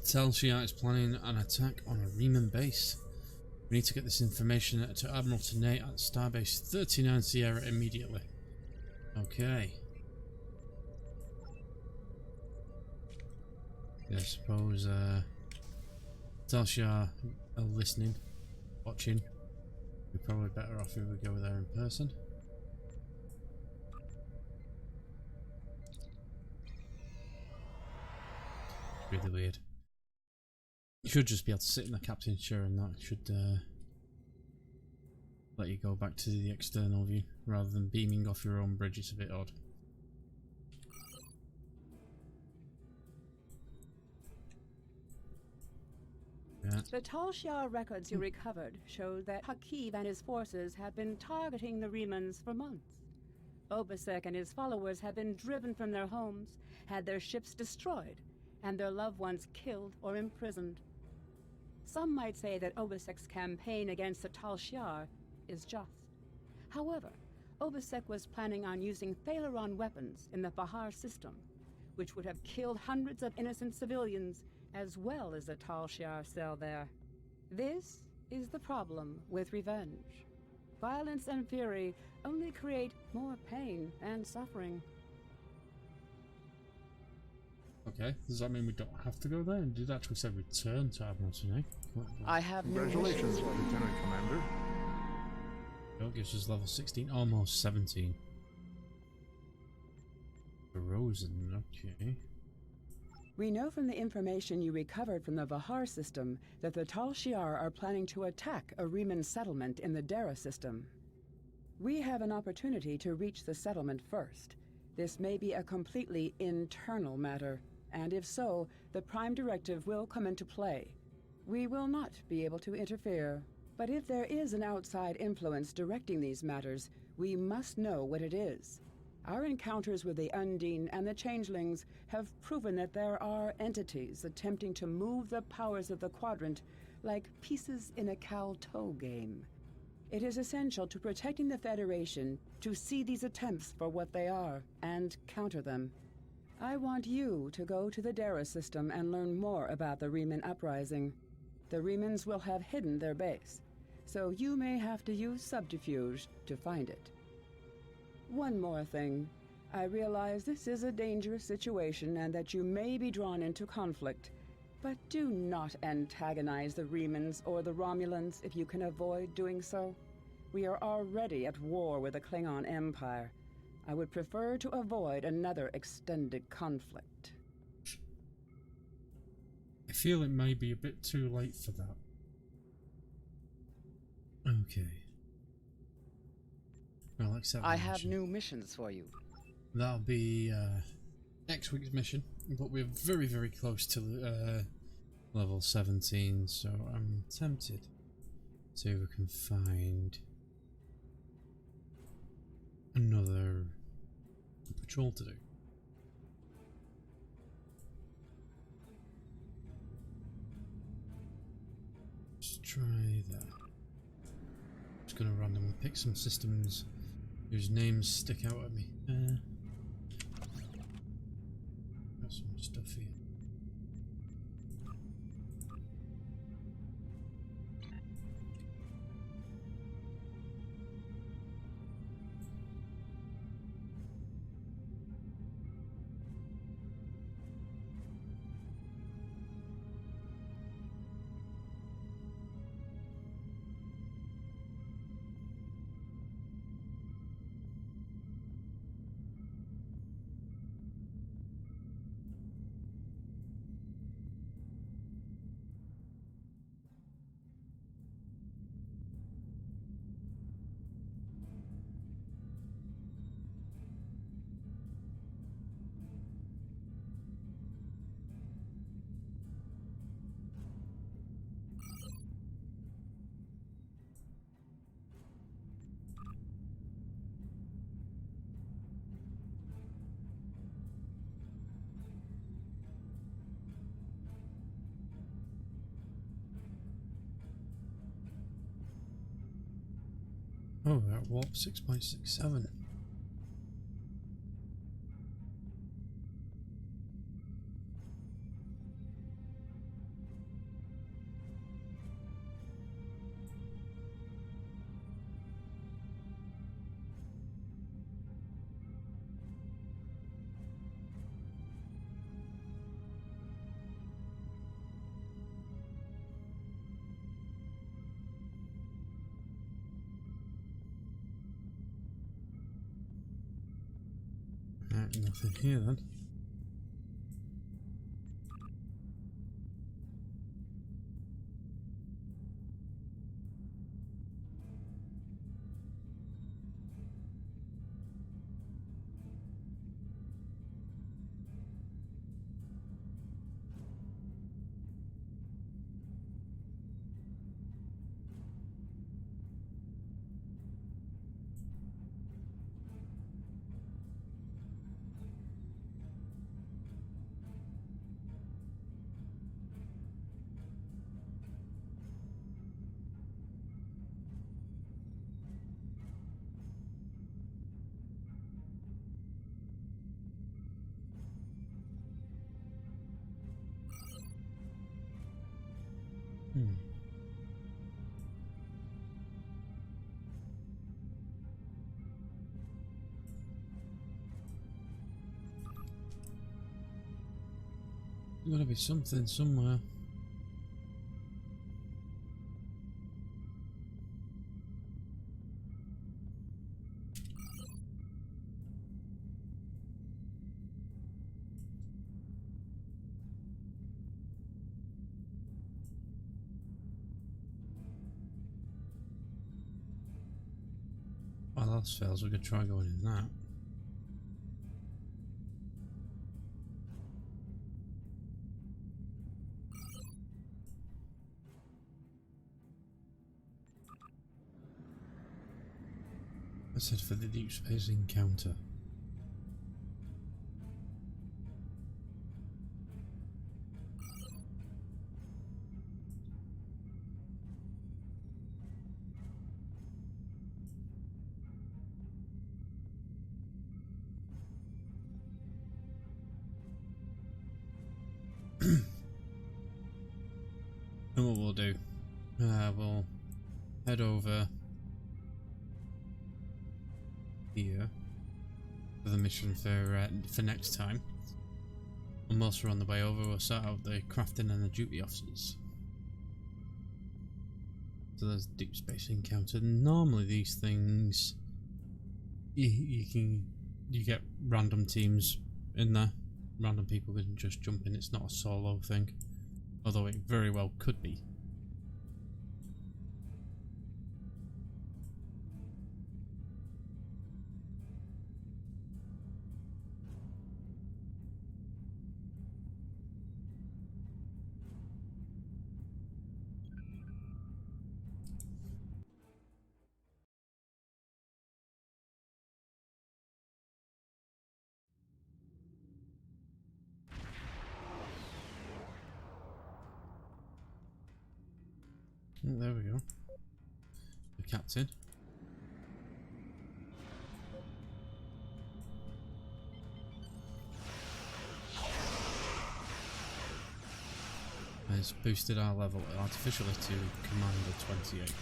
A: T0lval is planning an attack on a Riemann base. We need to get this information to Admiral Tenay at Starbase 39 Sierra immediately. Okay. Yeah, I suppose T0lval are listening, watching. We're probably better off if we go there in person. Really weird. You should just be able to sit in the captain's chair and that should let you go back to the external view rather than beaming off your own bridge. It's a bit odd. Yeah.
K: The T0lval records you recovered showed that Hakiv and his forces have been targeting the Riemanns for months. Obasek and his followers have been driven from their homes, had their ships destroyed, and their loved ones killed or imprisoned. Some might say that Obasek's campaign against the T0lval is just. However, Obasek was planning on using Thaleron weapons in the Bahar system, which would have killed hundreds of innocent civilians as well as the T0lval cell there. This is the problem with revenge. Violence and fury only create more pain and suffering.
A: Okay, does that mean we don't have to go there? And did it actually say return to Admiral Tenay?
K: I have
B: Congratulations, Lieutenant Commander.
A: It gives us level 16, almost 17. Frozen, okay.
K: We know from the information you recovered from the Bahar system that the T0lval are planning to attack a Riemann settlement in the Dara system. We have an opportunity to reach the settlement first. This may be a completely internal matter, and if so, the Prime Directive will come into play. We will not be able to interfere, but if there is an outside influence directing these matters, we must know what it is. Our encounters with the Undine and the Changelings have proven that there are entities attempting to move the powers of the Quadrant like pieces in a cow-toe game. It is essential to protecting the Federation to see these attempts for what they are and counter them. I want you to go to the Dara system and learn more about the Riemann uprising. The Riemanns will have hidden their base, so you may have to use subterfuge to find it. One more thing. I realize this is a dangerous situation and that you may be drawn into conflict, but do not antagonize the Riemanns or the Romulans if you can avoid doing so. We are already at war with the Klingon Empire. I would prefer to avoid another extended conflict.
A: I feel it may be a bit too late for that. Okay. Well, accept
K: I
A: the
K: have
A: mission.
K: new missions for you.
A: That'll be next week's mission, but we're very, very close to level 17, so I'm tempted to see if we can find another patrol to do. Let's try that. Just gonna randomly pick some systems whose names stick out at me. Got some stuff here. Oh, we're at warp 6.67. Nothing here then. There's gotta be something somewhere. Well, that fails. We could try going in that. Let's head for the deep space encounter. And what we'll do, we'll head over here for the mission for next time. And whilst we're on the way over, we'll sort out the crafting and the duty officers. So there's deep space encounter. Normally these things, you get random teams in there. Random people can just jump in. It's not a solo thing, although it very well could be. There we go. The captain. Has boosted our level artificially to Commander 28.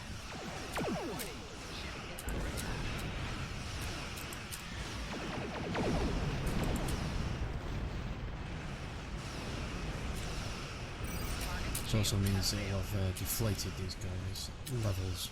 A: Which also means that you've deflated these guys' levels.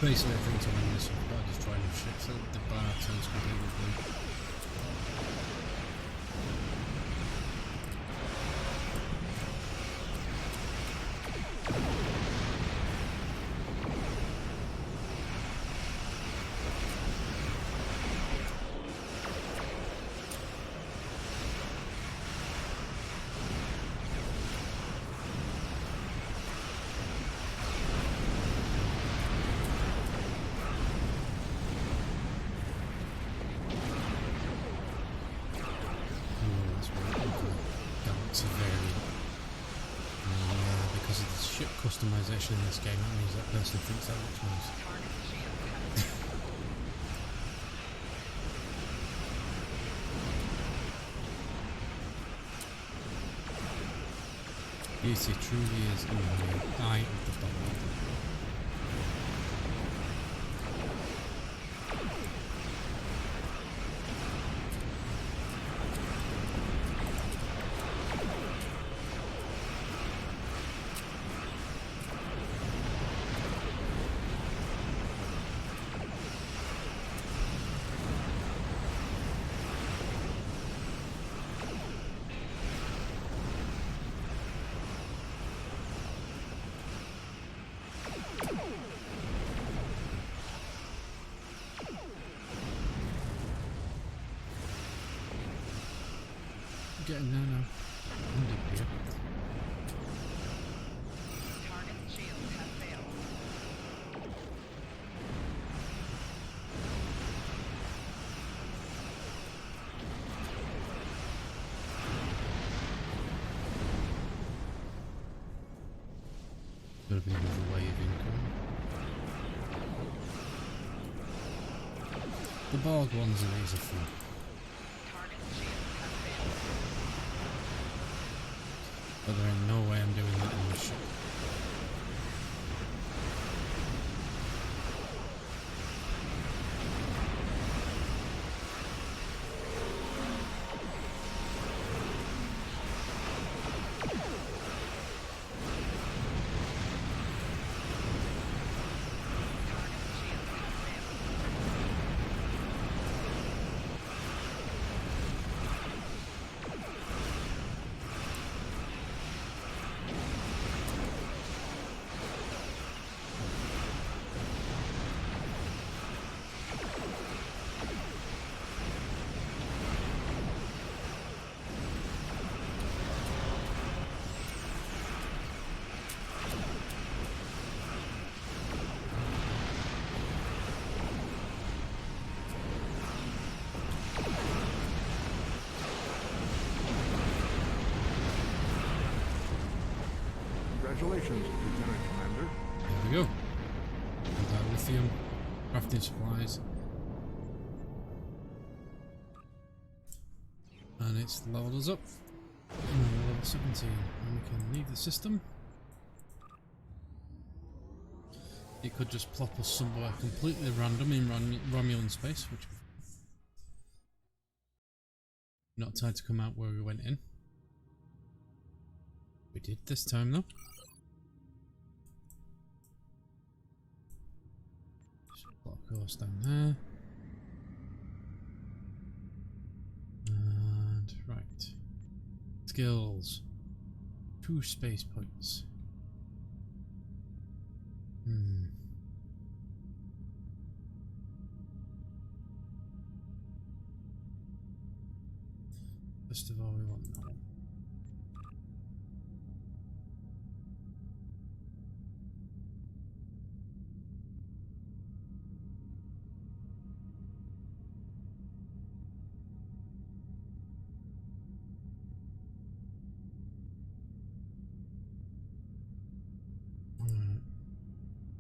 A: Basically, I think to win this, you've got to destroy enough shit so the bar turns completely blue. Because of the ship customization in this game, that means that person thinks that looks nice. Beauty truly is in the eye of the beholder. Getting there now. I'm deep here.
I: Target's shields have failed.
A: There'll be another wave incoming. The Borg ones are laser fun. But there ain't no way I'm doing that in this ship.
H: Congratulations, Lieutenant Commander.
A: There we go. Lithium, crafting supplies. And it's leveled us up. Level 17. And we can leave the system. It could just plop us somewhere completely random in Romulan space, which we're not tied to come out where we went in. We did this time though. Just plot a course down there. And right. Skills. 2 space points. First of all, we want that one.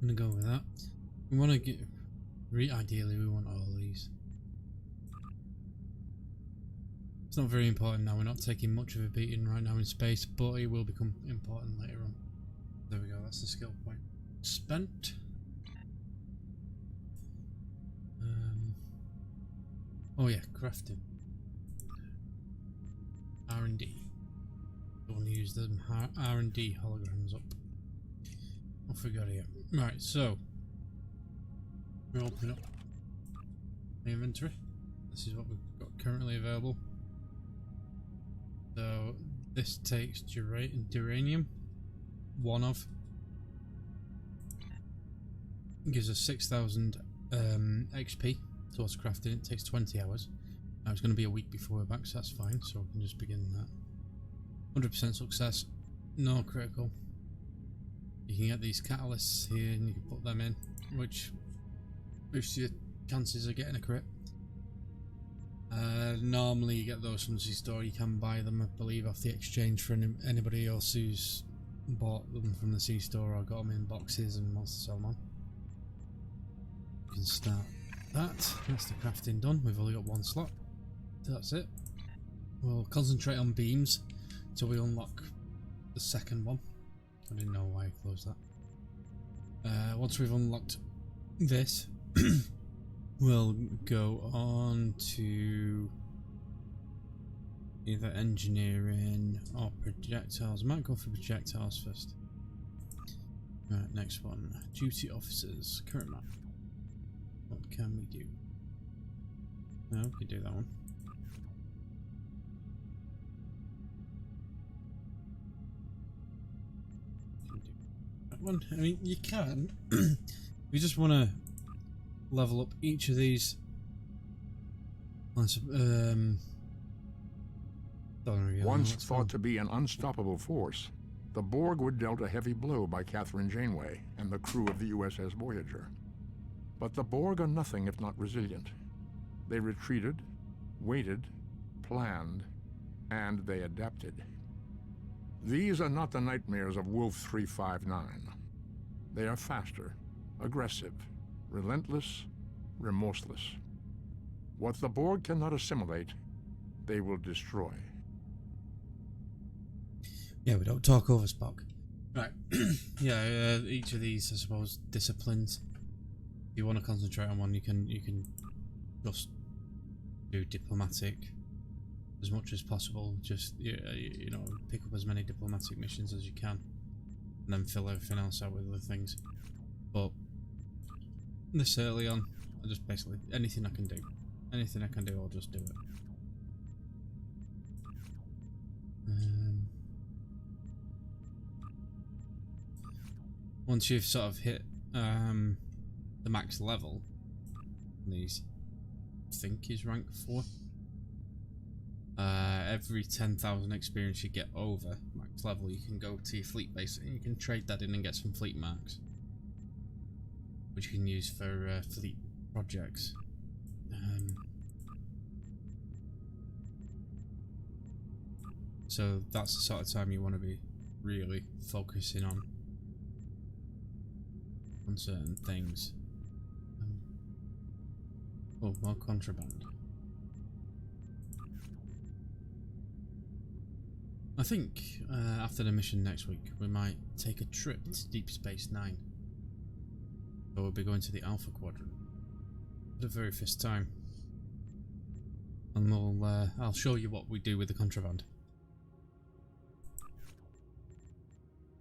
A: I'm gonna go with that. We want to get. Ideally, we want all these. It's not very important now. We're not taking much of a beating right now in space, but it will become important later on. There we go. That's the skill point spent. Oh yeah, crafting. R&D. Don't want to use them R&D holograms up. Off we go here. Right, so we're opening up the inventory. This is what we've got currently available. So this takes duranium, one of. It gives us 6,000 XP towards crafting. It takes 20 hours. Now it's going to be a week before we're back, so that's fine. So we can just begin that. 100% success, no critical. You can get these catalysts here and you can put them in, which boosts your chances of getting a crit. Normally you get those from the C-store. You can buy them, I believe, off the exchange for anybody else who's bought them from the C-store or got them in boxes and wants to sell them on. You can start that. That's the crafting done. We've only got one slot. So that's it. We'll concentrate on beams until we unlock the second one. I didn't know why I closed that. Once we've unlocked this, we'll go on to either engineering or projectiles. I might go for projectiles first. Right, next one. Duty officers. Current map. What can we do? No, we can do that one. One. I mean, you can. We just want to level up each of these.
H: Once thought to be an unstoppable force, the Borg were dealt a heavy blow by Catherine Janeway and the crew of the USS Voyager. But the Borg are nothing if not resilient. They retreated, waited, planned, and they adapted. These are not the nightmares of Wolf 359. They are faster, aggressive, relentless, remorseless. What the Borg cannot assimilate, they will destroy.
A: Yeah, we don't talk over Spock. Right. Yeah, each of these, I suppose, disciplines. If you want to concentrate on one, you can just do diplomatic as much as possible. Just you know, pick up as many diplomatic missions as you can, and then fill everything else out with other things. But this early on, I just basically anything I can do, I'll just do it. Once you've sort of hit the max level, these I think is rank 4. Every 10,000 experience you get over max level, you can go to your fleet base and you can trade that in and get some fleet marks, which you can use for fleet projects. So that's the sort of time you want to be really focusing on certain things. Oh, more contraband. I think after the mission next week, we might take a trip to Deep Space Nine. So we'll be going to the Alpha Quadrant for the very first time, and I'll show you what we do with the contraband.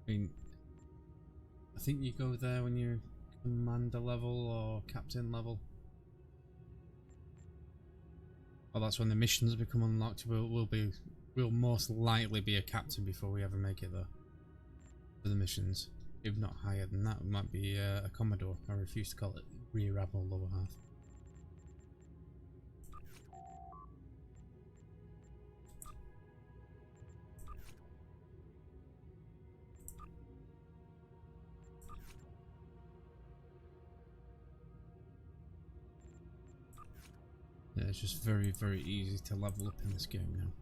A: I mean, I think you go there when you're commander level or captain level. Well, that's when the missions become unlocked. We'll most likely be a captain before we ever make it though. For the missions, if not higher than that, we might be a commodore. I refuse to call it rear admiral lower half. Yeah, it's just very, very easy to level up in this game now.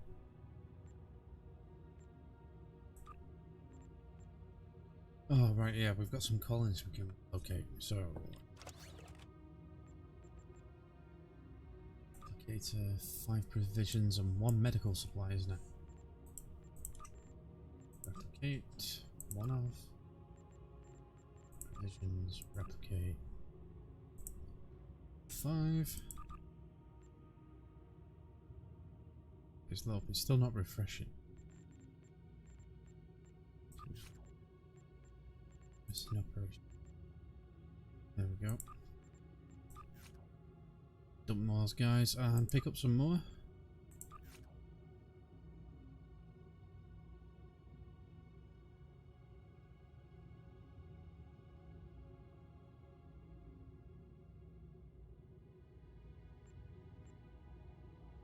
A: Oh, right, yeah, we've got some colonies we can... Okay, so... Applicator, 5 provisions and 1 medical supply, isn't it? Replicate, 1 of... Provisions, replicate... 5... It's low, but it's still not refreshing. It's an operation. There we go. Dump those guys and pick up some more.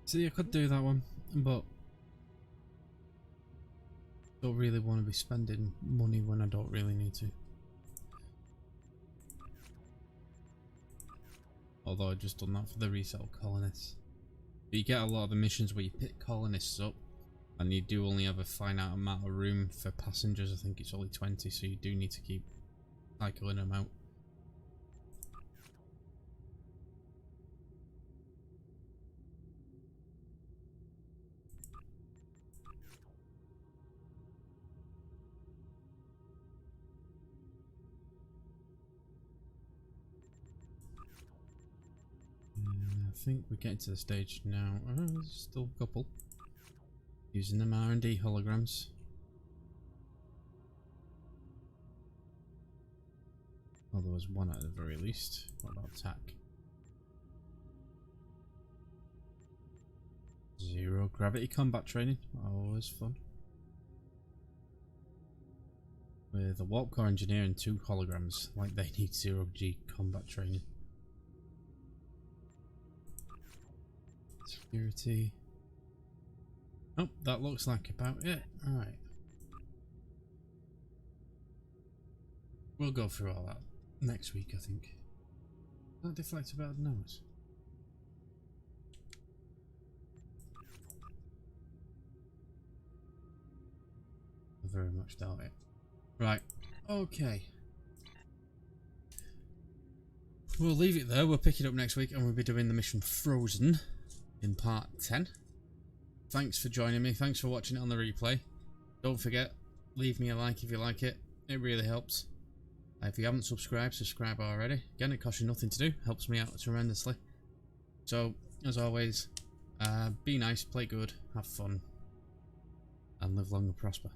A: See, I could do that one, but don't really want to be spending money when I don't really need to. Although I've just done that for the resale colonists. But you get a lot of the missions where you pick colonists up and you do only have a finite amount of room for passengers. I think it's only 20, so you do need to keep cycling them out. I think we're getting to the stage now. There's still a couple. Using them R&D holograms. Well, there was one at the very least. What about TAC? 0 gravity combat training. Always fun. With a warp core engineer and 2 holograms. Like they need 0G combat training. Security. Oh, that looks like about it. Alright. We'll go through all that next week, I think. That deflects about the nose. I very much doubt it. Right. Okay. We'll leave it there. We'll pick it up next week and we'll be doing the mission Frozen in part 10. Thanks for joining me. Thanks for watching it on the replay. Don't forget, leave me a like if you like it. It really helps. If you haven't subscribed, subscribe already. Again, it costs you nothing to do. Helps me out tremendously. So, as always, be nice, play good, have fun, and live long and prosper.